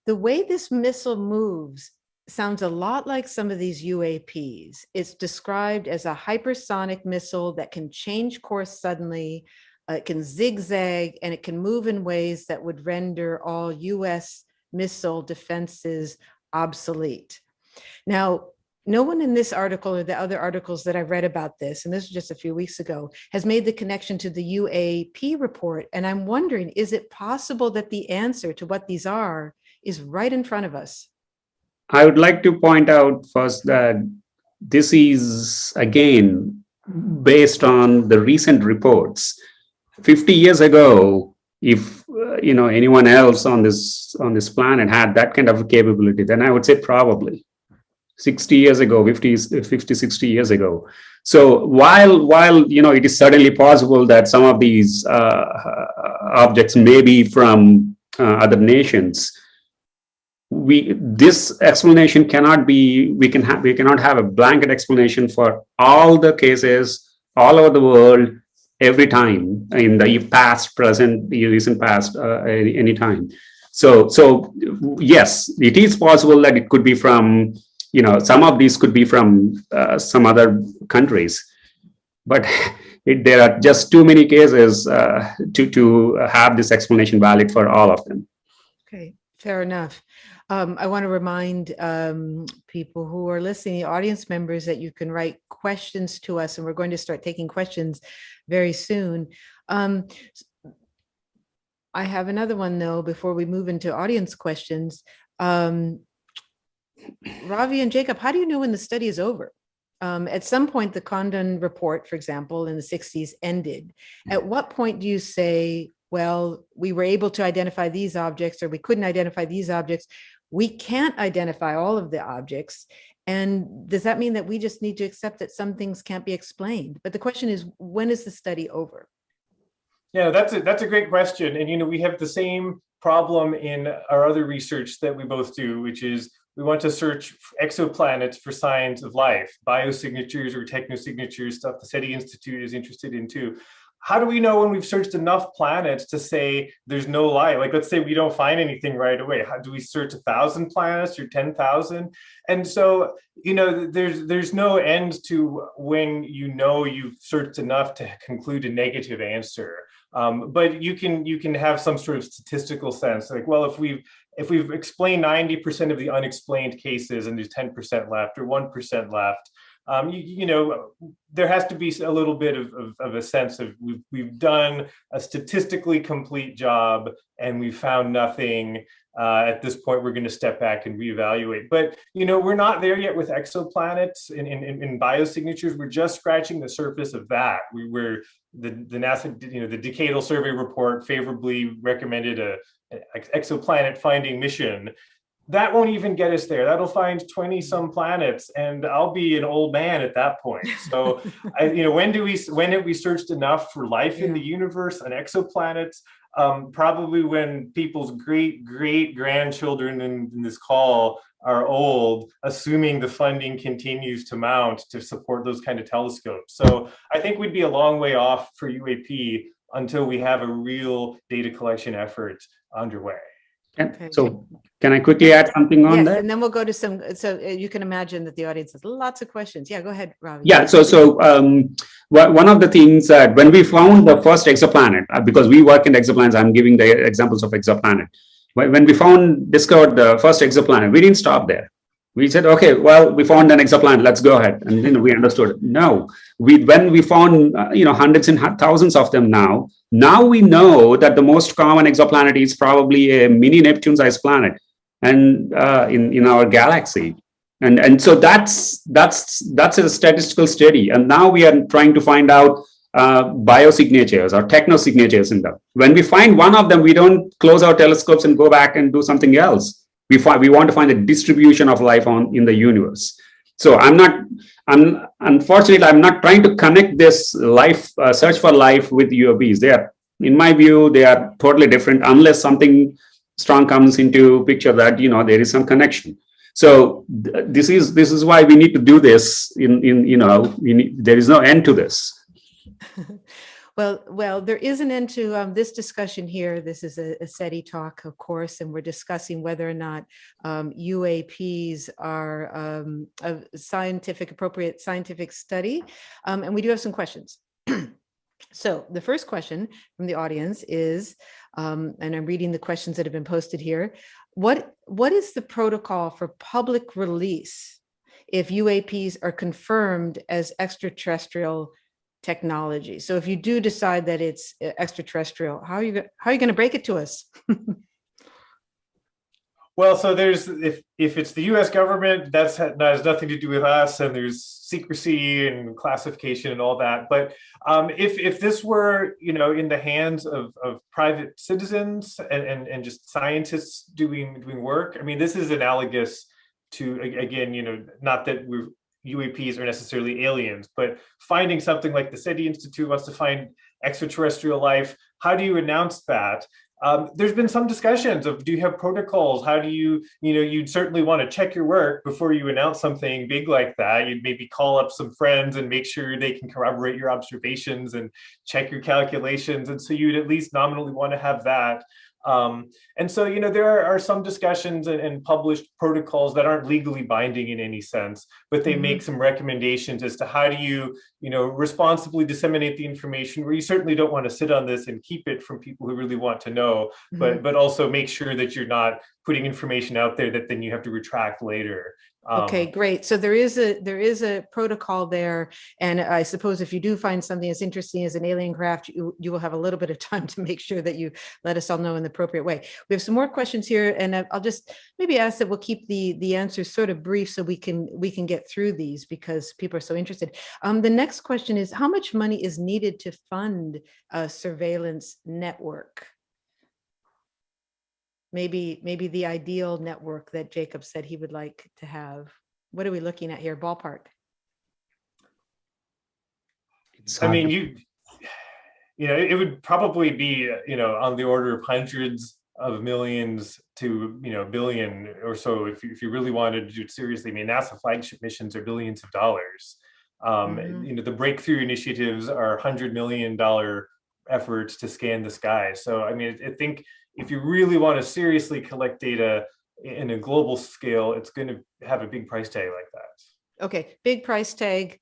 The way this missile moves sounds a lot like some of these UAPs. It's described as a hypersonic missile that can change course suddenly, it can zigzag, and it can move in ways that would render all US missile defenses obsolete. Now, no one in this article or the other articles that I've read about this, and this was just a few weeks ago, has made the connection to the UAP report. And I'm wondering, is it possible that the answer to what these are is right in front of us? I would like to point out first that this is, again, based on the recent reports. 50 years ago, if anyone else on this planet had that kind of capability, then I would say probably 60 years ago, 50, 60 years ago. So while it is certainly possible that some of these objects may be from other nations, this explanation cannot be, we cannot have a blanket explanation for all the cases all over the world every time in the past, present, the recent past, any time. So yes, it is possible that it could be from, some of these could be from some other countries, but there are just too many cases to have this explanation valid for all of them. Okay, fair enough. I want to remind people who are listening, audience members, that you can write questions to us, and we're going to start taking questions very soon. I have another one, though, before we move into audience questions. Ravi and Jacob, how do you know when the study is over? At some point, the Condon report, for example, in the 60s ended. At what point do you say, well, we were able to identify these objects, or we couldn't identify these objects? We can't identify all of the objects. And does that mean that we just need to accept that some things can't be explained? But the question is, when is the study over? Yeah, that's a great question. And, we have the same problem in our other research that we both do, which is we want to search exoplanets for signs of life, biosignatures or technosignatures, stuff the SETI Institute is interested in too. How do we know when we've searched enough planets to say there's no life? Like, let's say we don't find anything right away. How do we search 1,000 planets or 10,000? And so, there's no end to when you've searched enough to conclude a negative answer. But you can have some sort of statistical sense, like, well, if we've explained 90% of the unexplained cases and there's 10% left or 1% left, there has to be a little bit of a sense of we've done a statistically complete job and we've found nothing. At this point, we're going to step back and reevaluate. But, we're not there yet with exoplanets in biosignatures. We're just scratching the surface of that. The NASA, the Decadal Survey report favorably recommended an exoplanet finding mission. that won't even get us there. That'll find 20 some planets, and I'll be an old man at that point. So, when have we searched enough for life in the universe and exoplanets? Probably when people's great grandchildren in this call are old, assuming the funding continues to mount to support those kind of telescopes. So I think we'd be a long way off for UAP until we have a real data collection effort underway. Okay. So can I quickly add something on that? Yes, and then we'll go to some, so you can imagine that the audience has lots of questions. Yeah, go ahead, Ravi. Yeah, one of the things that when we found the first exoplanet, because we work in exoplanets, I'm giving the examples of exoplanet. When we discovered the first exoplanet, we didn't stop there. We said, okay, well, we found an exoplanet, let's go ahead. And we understood. No, when we found hundreds and thousands of them now we know that the most common exoplanet is probably a mini Neptune-sized planet, and in our galaxy. And so that's a statistical study. And now we are trying to find out biosignatures or technosignatures in them. When we find one of them, we don't close our telescopes and go back and do something else. We want to find the distribution of life in the universe. So unfortunately, I'm not trying to connect this search for life with UAPs. In my view, they are totally different unless something strong comes into picture that, there is some connection. So this is why we need to do this there is no end to this. Well, there is an end to this discussion here. This is a SETI talk, of course, and we're discussing whether or not UAPs are a appropriate scientific study. And we do have some questions. So the first question from the audience is, and I'm reading the questions that have been posted here. What is the protocol for public release if UAPs are confirmed as extraterrestrial technology? So if you do decide that it's extraterrestrial, how are you going to break it to us? Well, so if it's the U.S. government, that has nothing to do with us, and there's secrecy and classification and all that. But if this were, in the hands of private citizens and just scientists doing work, I mean, this is analogous to, again, not that UAPs are necessarily aliens, but finding something like the SETI Institute wants to find extraterrestrial life. How do you announce that? There's been some discussions of, do you have protocols? How do you'd certainly want to check your work before you announce something big like that. You'd maybe call up some friends and make sure they can corroborate your observations and check your calculations. And so you'd at least nominally want to have that. And so, there are some discussions and published protocols that aren't legally binding in any sense, but they make some recommendations as to how do you, responsibly disseminate the information, where you certainly don't want to sit on this and keep it from people who really want to know, but also make sure that you're not putting information out there that then you have to retract later. Okay, great. So there is a protocol there, and I suppose if you do find something as interesting as an alien craft, you will have a little bit of time to make sure that you let us all know in the appropriate way. We have some more questions here, and I'll just maybe ask that we'll keep the answers sort of brief so we can get through these because people are so interested. The next question is, how much money is needed to fund a surveillance network? Maybe the ideal network that Jacob said he would like to have. What are we looking at here? Ballpark. I mean, it would probably be, on the order of hundreds of millions to, billion or so if you really wanted to do it seriously. I mean, NASA flagship missions are billions of dollars. The breakthrough initiatives are $100 million efforts to scan the sky. So, I mean, I think if you really want to seriously collect data in a global scale, it's going to have a big price tag like that. Okay, big price tag.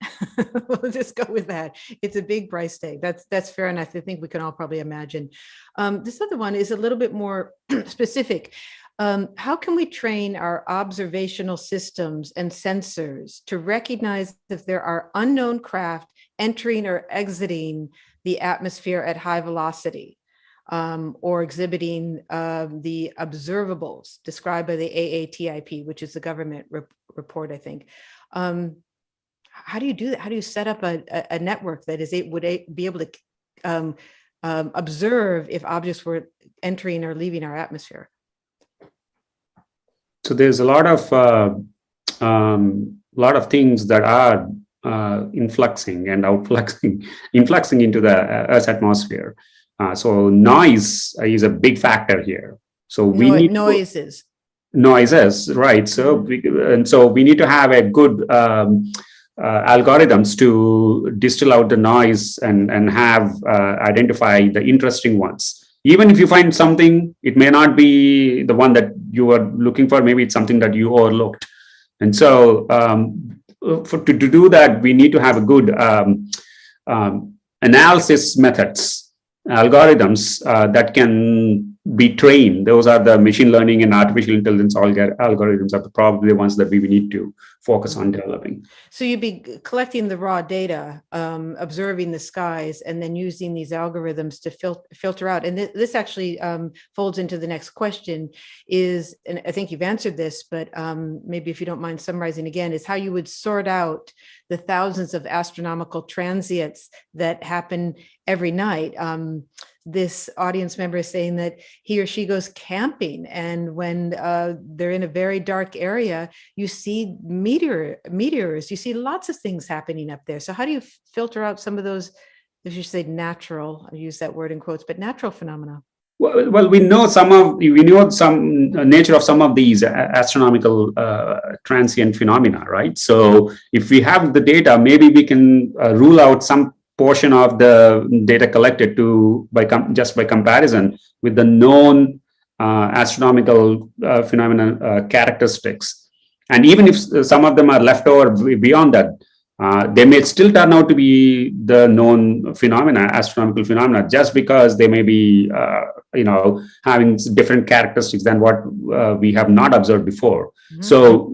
We'll just go with that. It's a big price tag. That's fair enough. I think we can all probably imagine. This other one is a little bit more specific. How can we train our observational systems and sensors to recognize if there are unknown craft entering or exiting the atmosphere at high velocity? Or exhibiting the observables described by the AATIP, which is the government report, I think. How do you do that? How do you set up a network that would be able to observe if objects were entering or leaving our atmosphere? So there's a lot of things that are influxing and influxing into the Earth's atmosphere. So noise is a big factor here. So we need noises, right? So we need to have a good algorithms to distill out the noise and have identify the interesting ones. Even if you find something, it may not be the one that you are looking for. Maybe it's something that you overlooked. And so to do that, we need to have a good analysis methods, algorithms that can be trained. Those are the machine learning and artificial intelligence algorithms are probably the ones that we need to focus on developing. So you'd be collecting the raw data, observing the skies, and then using these algorithms to filter out. And this actually folds into the next question is, and I think you've answered this, but maybe if you don't mind summarizing again, is how you would sort out the thousands of astronomical transients that happen every night. This audience member is saying that he or she goes camping, and when they're in a very dark area, you see meteors, you see lots of things happening up there. So how do you filter out some of those, if you say natural, I use that word in quotes, but natural phenomena? Well, we know some nature of some of these astronomical transient phenomena, right? So if we have the data, maybe we can rule out some portion of the data collected just by comparison with the known astronomical phenomena characteristics. And even if some of them are left over beyond that, they may still turn out to be the known astronomical phenomena, just because they may be, having different characteristics than what we have not observed before. Mm-hmm. So,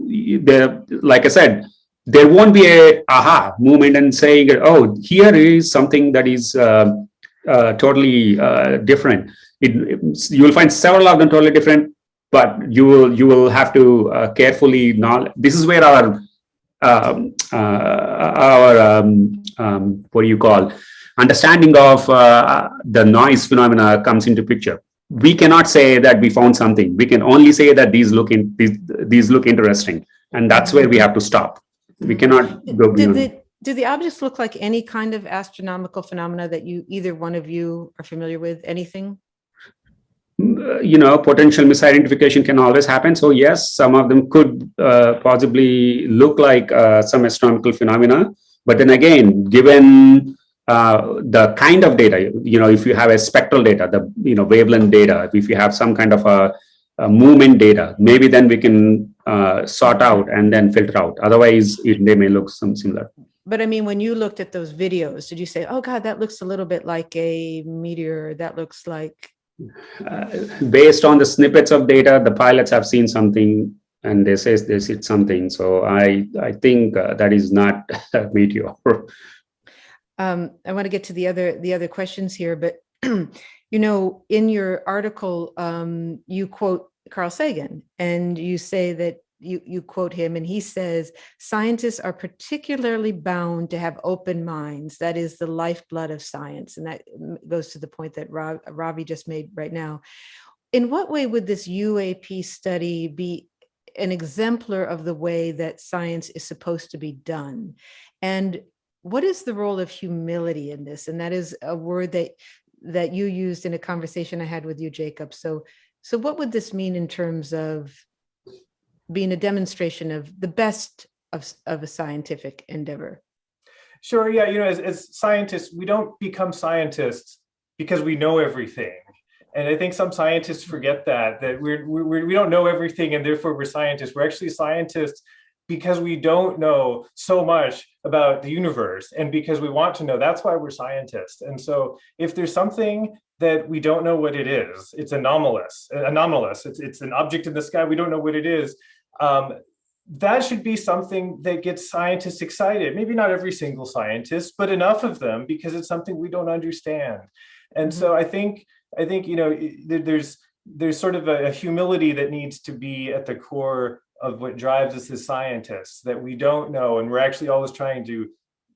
like I said, there won't be a aha moment and saying, oh, here is something that is totally different. You will find several of them totally different, but you will have to carefully this is where our understanding of the noise phenomena comes into picture. We cannot say that we found something. We can only say that these look interesting, and that's where we have to stop. We cannot go beyond. Do the objects look like any kind of astronomical phenomena that either one of you are familiar with? Anything? Potential misidentification can always happen. So yes, some of them could possibly look like some astronomical phenomena. But then again, given the kind of data, if you have a spectral data, the wavelength data, if you have some kind of a movement data, maybe then we can sort out and then filter out. Otherwise, they may look similar. But I mean, when you looked at those videos, did you say, oh God, that looks a little bit like a meteor, that looks like... Based on the snippets of data, the pilots have seen something and they say they see something. So I think that is not a meteor. I want to get to the other questions here, but in your article, you quote Carl Sagan, and you say that you quote him, and he says, scientists are particularly bound to have open minds. That is the lifeblood of science. And that goes to the point that Ravi just made right now. In what way would this UAP study be an exemplar of the way that science is supposed to be done? And what is the role of humility in this? And that is a word that you used in a conversation I had with you, Jacob. So what would this mean in terms of being a demonstration of the best of a scientific endeavor? Sure. Yeah. As scientists, we don't become scientists because we know everything. And I think some scientists forget that we don't know everything and therefore we're scientists. We're actually scientists because we don't know so much about the universe and because we want to know. That's why we're scientists. And so if there's something that we don't know what it is, it's anomalous. It's an object in the sky. We don't know what it is. That should be something that gets scientists excited. Maybe not every single scientist, but enough of them because it's something we don't understand. And so I think there's sort of a humility that needs to be at the core of what drives us as scientists, that we don't know, and we're actually always trying to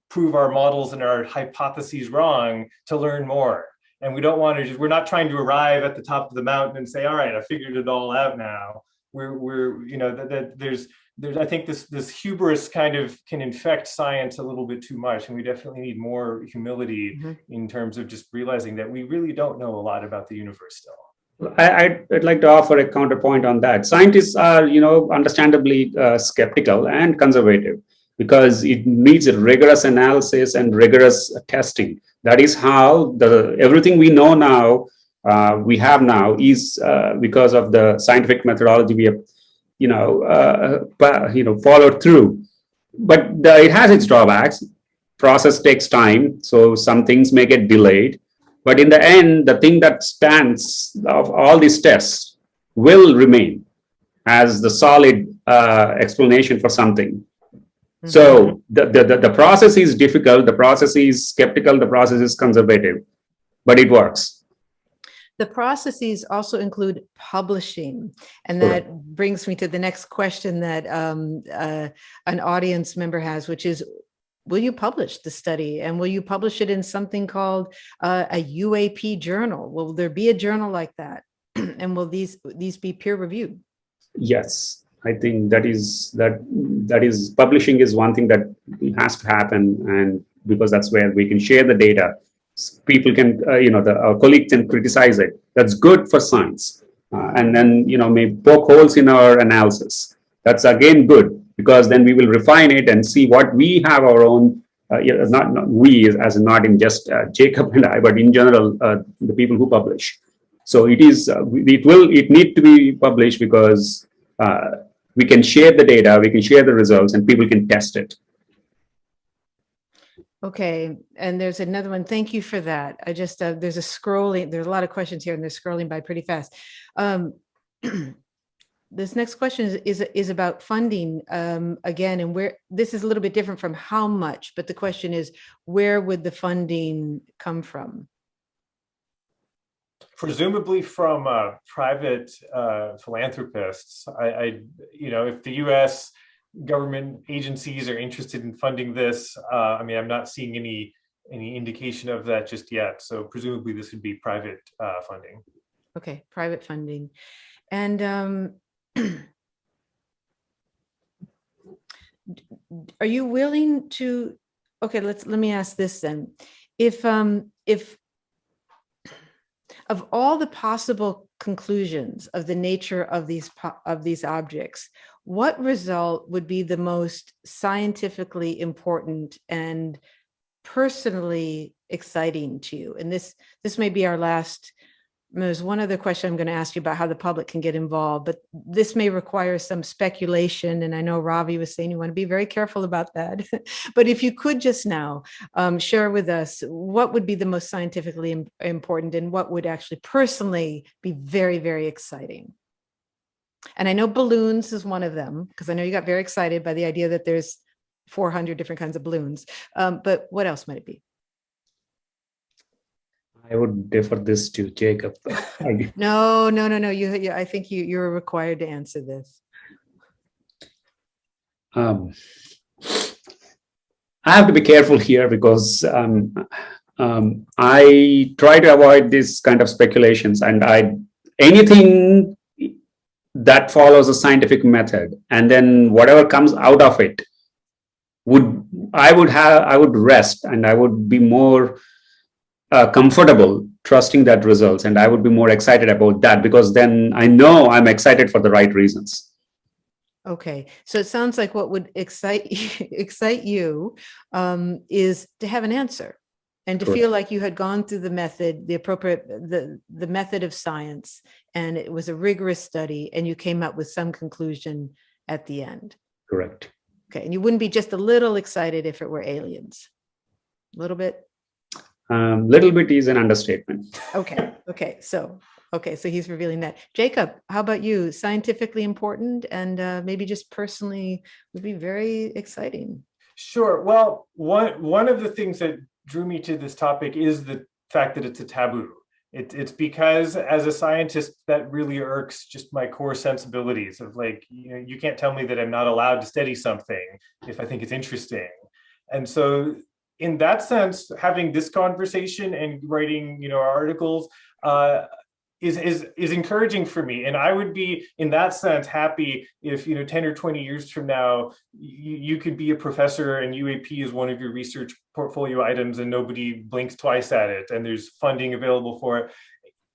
prove our models and our hypotheses wrong to learn more. And we don't want to we're not trying to arrive at the top of the mountain and say, all right, I figured it all out now. that there's I think this hubris kind of can infect science a little bit too much, and we definitely need more humility in terms of just realizing that we really don't know a lot about the universe still. I'd like to offer a counterpoint on that. Scientists are, understandably skeptical and conservative because it needs a rigorous analysis and rigorous testing. That is how everything we know now, we have now, is because of the scientific methodology we have, followed through. But it has its drawbacks. Process takes time, so some things may get delayed. But in the end, the thing that stands of all these tests will remain as the solid explanation for something. So the process is difficult, the process is skeptical, the process is conservative, but it works. The processes also include publishing. And that brings me to the next question that an audience member has, which is, will you publish the study? And will you publish it in something called a UAP journal? Will there be a journal like that? And will these be peer reviewed? Yes, I think that is publishing is one thing that has to happen, and because that's where we can share the data. People can, our colleagues can criticize it. That's good for science, and then may poke holes in our analysis. That's again good, because then we will refine it and see what we have our own. Not we, as not in just Jacob and I, but in general, the people who publish. So it is. It need to be published because we can share the data, we can share the results, and people can test it. Okay, and there's another one. Thank you for that. I just there's a lot of questions here, and they're scrolling by pretty fast. This next question is about funding again, and where this is a little bit different from how much, but the question is, where would the funding come from? Presumably from private philanthropists. If the U.S. government agencies are interested in funding this, I'm not seeing any indication of that just yet. So presumably this would be private funding. Okay, private funding. And are you willing to, okay, let me ask this then. If of all the possible conclusions of the nature of these objects, what result would be the most scientifically important and personally exciting to you? And this may be our last. There's one other question I'm going to ask you about how the public can get involved, but this may require some speculation. And I know Ravi was saying you want to be very careful about that. But if you could just now share with us, what would be the most scientifically important and what would actually personally be very, very exciting? And I know balloons is one of them, because I know you got very excited by the idea that there's 400 different kinds of balloons. But what else might it be? I would defer this to Jacob. No. I think you're required to answer this. I have to be careful here because I try to avoid this kind of speculations, and anything that follows a scientific method, and then whatever comes out of it I would rest, and I would be more comfortable trusting that results, and I would be more excited about that, because then I know I'm excited for the right reasons. Okay, so it sounds like what would excite you is to have an answer, and to feel like you had gone through the method, the method of science, and it was a rigorous study, and you came up with some conclusion at the end. Correct. Okay, and you wouldn't be just a little excited if it were aliens? A little bit? Little bit is an understatement. Okay, so he's revealing that. Jacob, how about you? Scientifically important and maybe just personally would be very exciting. Sure. Well, one of the things that drew me to this topic is the fact that it's a taboo. It's because as a scientist, that really irks just my core sensibilities of you can't tell me that I'm not allowed to study something if I think it's interesting. And so in that sense, having this conversation and writing, articles, is encouraging for me. And I would be, in that sense, happy if 10 or 20 years from now, you could be a professor and UAP is one of your research portfolio items and nobody blinks twice at it and there's funding available for it.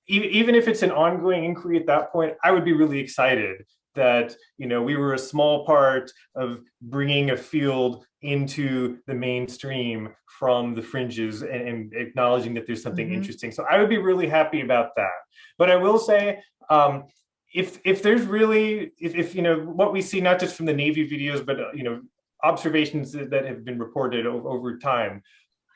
Even if it's an ongoing inquiry at that point, I would be really excited that we were a small part of bringing a field into the mainstream from the fringes and acknowledging that there's something interesting. So I would be really happy about that. But I will say, if there's really, if what we see, not just from the Navy videos, but observations that have been reported over time,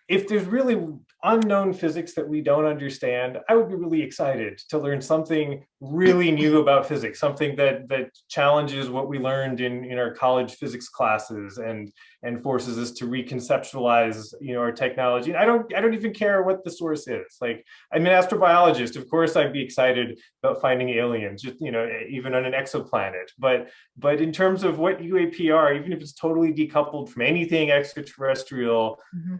if there's really unknown physics that we don't understand, I would be really excited to learn something really new about physics, something that challenges what we learned in our college physics classes and forces us to reconceptualize our technology. And I don't even care what the source is. Like, I'm an astrobiologist. Of course, I'd be excited about finding aliens, just even on an exoplanet. But in terms of what UAP are, even if it's totally decoupled from anything extraterrestrial,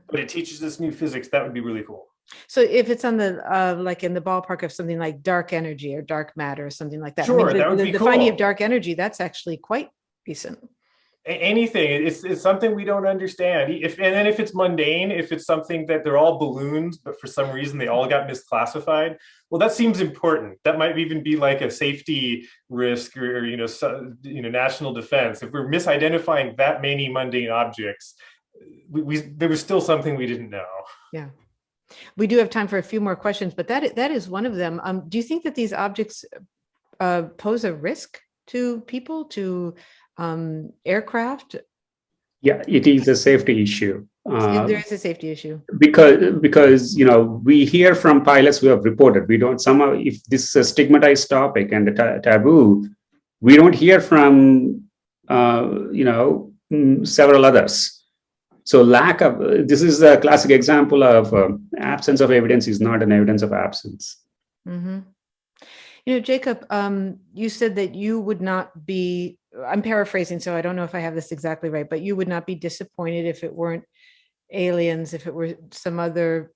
but it teaches us new physics, that would be really cool. So if it's on the like in the ballpark of something like dark energy or dark matter or something like that, sure, that would be the cool. finding of dark energy, that's actually quite decent. Anything, it's something we don't understand. And then if it's mundane, if it's something that they're all balloons, but for some reason they all got misclassified, well, that seems important. That might even be like a safety risk or national defense. If we're misidentifying that many mundane objects, there was still something we didn't know. Yeah. We do have time for a few more questions, but that is one of them. Do you think that these objects pose a risk to people, to aircraft? Yeah, it is a safety issue. There is a safety issue because we hear from pilots who have reported. We don't somehow, if this is a stigmatized topic and a taboo, we don't hear from several others. So this is a classic example of absence of evidence is not an evidence of absence. Jacob, you said that you would not be, I'm paraphrasing, so I don't know if I have this exactly right, but you would not be disappointed if it weren't aliens, if it were some other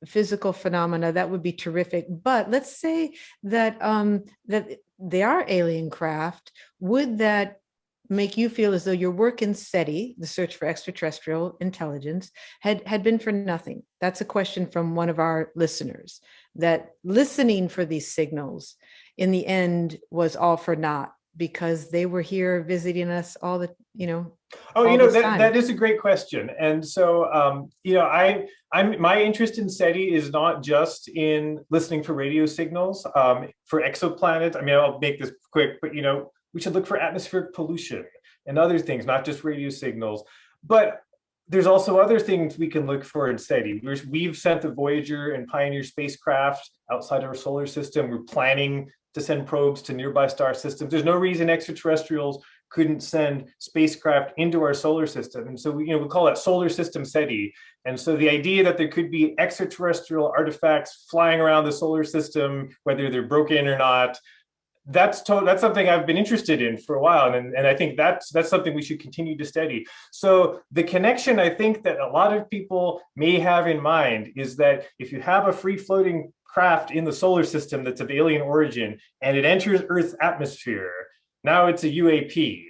physical phenomena. That would be terrific. But let's say that that they are alien craft. Would that make you feel as though your work in SETI, the search for extraterrestrial intelligence, had been for nothing? That's a question from one of our listeners, that listening for these signals in the end was all for naught because they were here visiting us all the, that is a great question. And so, my interest in SETI is not just in listening for radio signals, for exoplanets. I mean, I'll make this quick, but, we should look for atmospheric pollution and other things, not just radio signals. But there's also other things we can look for in SETI. We've sent the Voyager and Pioneer spacecraft outside our solar system. We're planning to send probes to nearby star systems. There's no reason extraterrestrials couldn't send spacecraft into our solar system. And so we call that solar system SETI. And so the idea that there could be extraterrestrial artifacts flying around the solar system, whether they're broken or not, that's something I've been interested in for a while, and I think that's something we should continue to study. So the connection I think that a lot of people may have in mind is that if you have a free-floating craft in the solar system that's of alien origin and it enters Earth's atmosphere, now it's a UAP.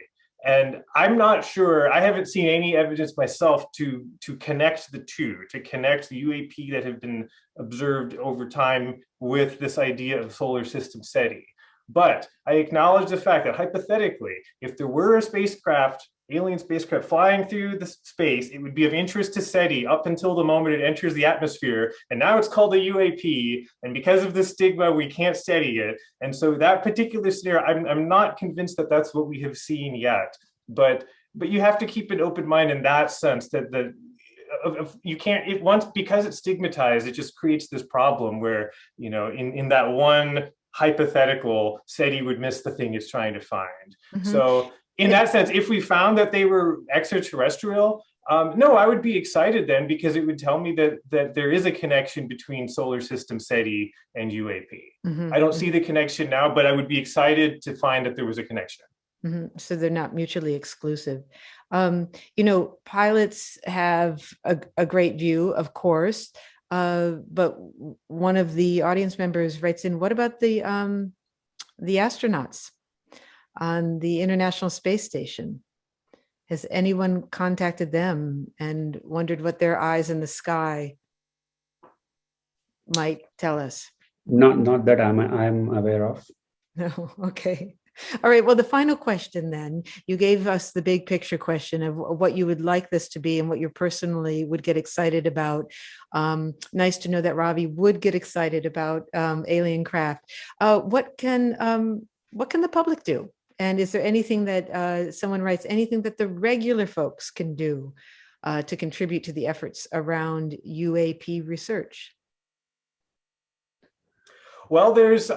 And I'm not sure, I haven't seen any evidence myself to connect the two, to connect the UAP that have been observed over time with this idea of solar system SETI. But I acknowledge the fact that hypothetically, if there were a spacecraft, alien spacecraft flying through the space, it would be of interest to SETI up until the moment it enters the atmosphere. And now it's called a UAP. And because of this stigma, we can't study it. And so that particular scenario, I'm not convinced that that's what we have seen yet. But you have to keep an open mind in that sense that you can't, because it's stigmatized, it just creates this problem where, in that one hypothetical, SETI would miss the thing it's trying to find. So in that sense, if we found that they were extraterrestrial, no, I would be excited then, because it would tell me that there is a connection between solar system SETI and UAP. I don't see the connection now, but I would be excited to find that there was a connection. So they're not mutually exclusive. Pilots have a great view, of course, But one of the audience members writes in, what about the astronauts on the International Space Station? Has anyone contacted them and wondered what their eyes in the sky might tell us? Not that I'm aware of. No, okay. All right. Well, the final question then, you gave us the big picture question of what you would like this to be and what you personally would get excited about. Nice to know that Ravi would get excited about alien craft. What can the public do? And is there anything that someone writes, anything that the regular folks can do to contribute to the efforts around UAP research? Well, there's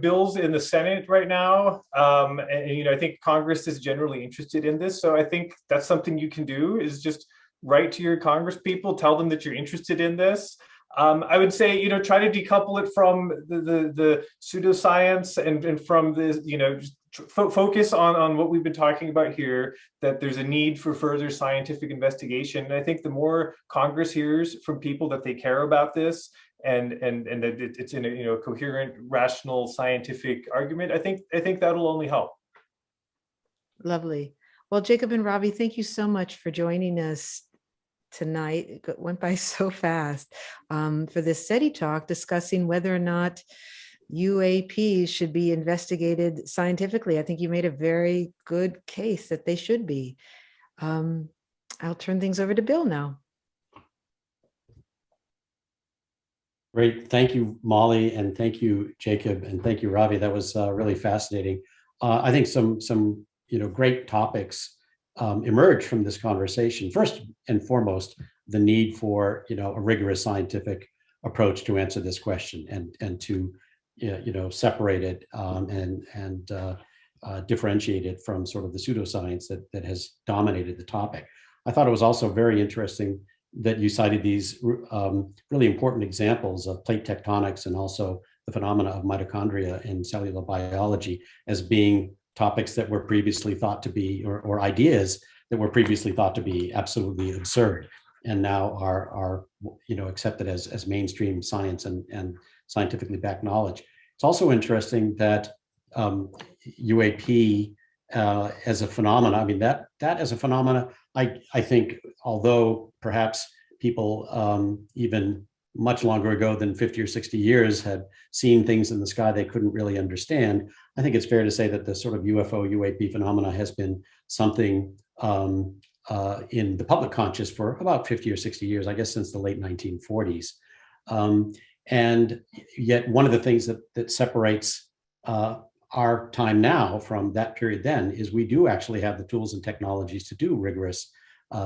bills in the Senate right now, and I think Congress is generally interested in this. So I think that's something you can do, is just write to your Congress people, tell them that you're interested in this. I would say, try to decouple it from the pseudoscience and from the, just focus on what we've been talking about here, that there's a need for further scientific investigation. And I think the more Congress hears from people that they care about this, and that it's in a coherent, rational, scientific argument, I think that'll only help. Lovely. Well, Jacob and Ravi, thank you so much for joining us tonight. It went by so fast for this SETI talk discussing whether or not UAPs should be investigated scientifically. I think you made a very good case that they should be. I'll turn things over to Bill now. Great. Thank you, Molly, and thank you, Jacob, and thank you, Ravi. That was really fascinating. I think some great topics emerge from this conversation. First and foremost, the need for a rigorous scientific approach to answer this question, and to separate it and differentiate it from sort of the pseudoscience that has dominated the topic. I thought it was also very interesting that you cited these really important examples of plate tectonics and also the phenomena of mitochondria in cellular biology as being topics that were previously thought to be, or ideas that were previously thought to be absolutely absurd, and now are accepted as mainstream science and scientifically backed knowledge. It's also interesting that UAP as a phenomena, I mean, that as a phenomena, I think, although perhaps people even much longer ago than 50 or 60 years had seen things in the sky they couldn't really understand, I think it's fair to say that the sort of UFO UAP phenomena has been something in the public conscious for about 50 or 60 years, I guess since the late 1940s. And yet one of the things that separates our time now from that period then is we do actually have the tools and technologies to do rigorous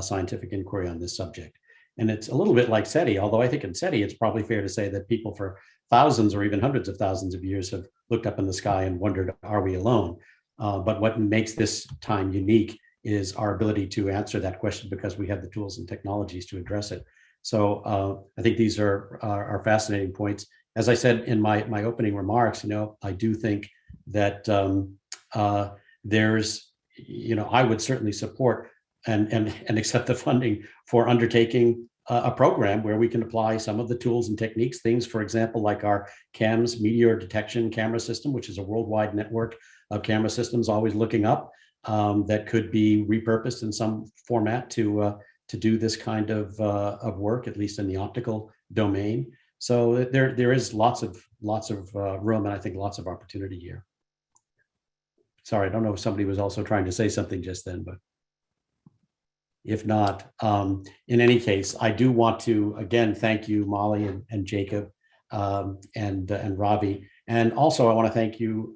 scientific inquiry on this subject. And it's a little bit like SETI, although I think in SETI, it's probably fair to say that people for thousands or even hundreds of thousands of years have looked up in the sky and wondered, are we alone? But what makes this time unique is our ability to answer that question because we have the tools and technologies to address it. So I think these are fascinating points. As I said in my opening remarks, I do think that there's, I would certainly support and accept the funding for undertaking a program where we can apply some of the tools and techniques, things, for example, like our CAMS meteor detection camera system, which is a worldwide network of camera systems always looking up, that could be repurposed in some format to do this kind of work, at least in the optical domain. So there is lots of room, and I think lots of opportunity here. Sorry, I don't know if somebody was also trying to say something just then, but if not, in any case, I do want to again thank you, Molly and Jacob, and Ravi, and also I want to thank you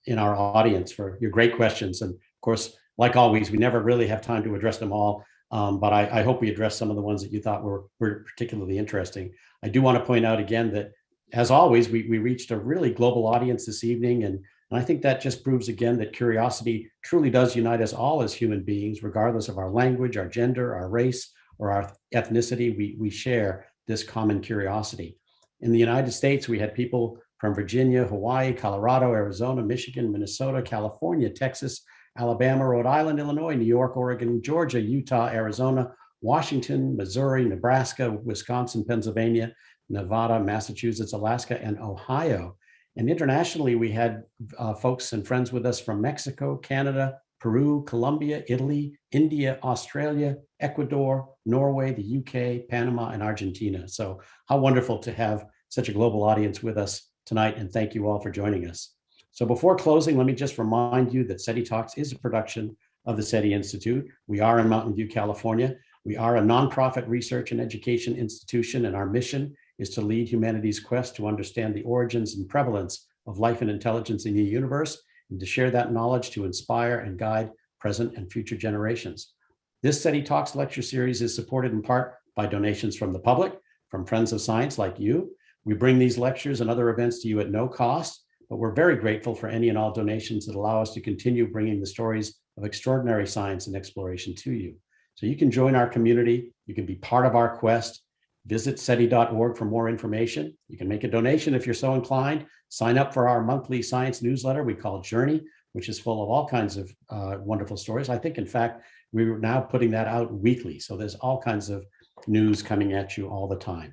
in our audience for your great questions. And of course, like always, we never really have time to address them all, but I hope we addressed some of the ones that you thought were particularly interesting. I do want to point out again that, as always, we reached a really global audience this evening, and I think that just proves again that curiosity truly does unite us all as human beings, regardless of our language, our gender, our race, or our ethnicity. We share this common curiosity. In the United States, we had people from Virginia, Hawaii, Colorado, Arizona, Michigan, Minnesota, California, Texas, Alabama, Rhode Island, Illinois, New York, Oregon, Georgia, Utah, Arizona, Washington, Missouri, Nebraska, Wisconsin, Pennsylvania, Nevada, Massachusetts, Alaska, and Ohio. And internationally, we had folks and friends with us from Mexico, Canada, Peru, Colombia, Italy, India, Australia, Ecuador, Norway, the UK, Panama, and Argentina. So how wonderful to have such a global audience with us tonight, and thank you all for joining us. So before closing, let me just remind you that SETI Talks is a production of the SETI Institute. We are in Mountain View, California. We are a nonprofit research and education institution, and our mission is to lead humanity's quest to understand the origins and prevalence of life and intelligence in the universe, and to share that knowledge to inspire and guide present and future generations. This SETI Talks lecture series is supported in part by donations from the public, from friends of science like you. We bring these lectures and other events to you at no cost, but we're very grateful for any and all donations that allow us to continue bringing the stories of extraordinary science and exploration to you. So you can join our community. You can be part of our quest. Visit SETI.org for more information. You can make a donation if you're so inclined. Sign up for our monthly science newsletter we call Journey, which is full of all kinds of wonderful stories. I think, in fact, we're now putting that out weekly. So there's all kinds of news coming at you all the time.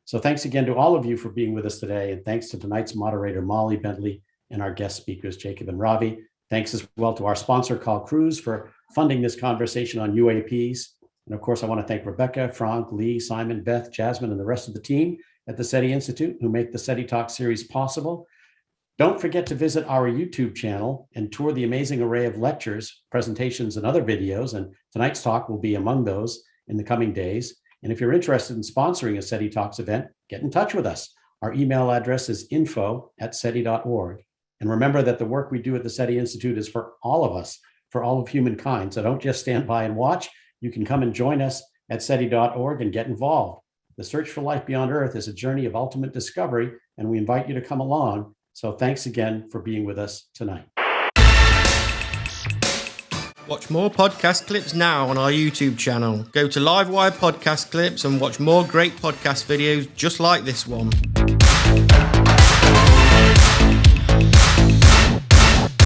So thanks again to all of you for being with us today. And thanks to tonight's moderator, Molly Bentley, and our guest speakers, Jacob and Ravi. Thanks as well to our sponsor, Call Cruise, for funding this conversation on UAPs. And of course, I want to thank Rebecca, Frank, Lee, Simon, Beth, Jasmine, and the rest of the team at the SETI Institute who make the SETI Talk series possible. Don't forget to visit our YouTube channel and tour the amazing array of lectures, presentations, and other videos. And tonight's talk will be among those in the coming days. And if you're interested in sponsoring a SETI Talks event, get in touch with us. Our email address is info@seti.org. And remember that the work we do at the SETI Institute is for all of us, for all of humankind. So don't just stand by and watch. You can come and join us at SETI.org and get involved. The search for life beyond Earth is a journey of ultimate discovery, and we invite you to come along. So thanks again for being with us tonight. Watch more podcast clips now on our YouTube channel. Go to Livewire Podcast Clips and watch more great podcast videos just like this one.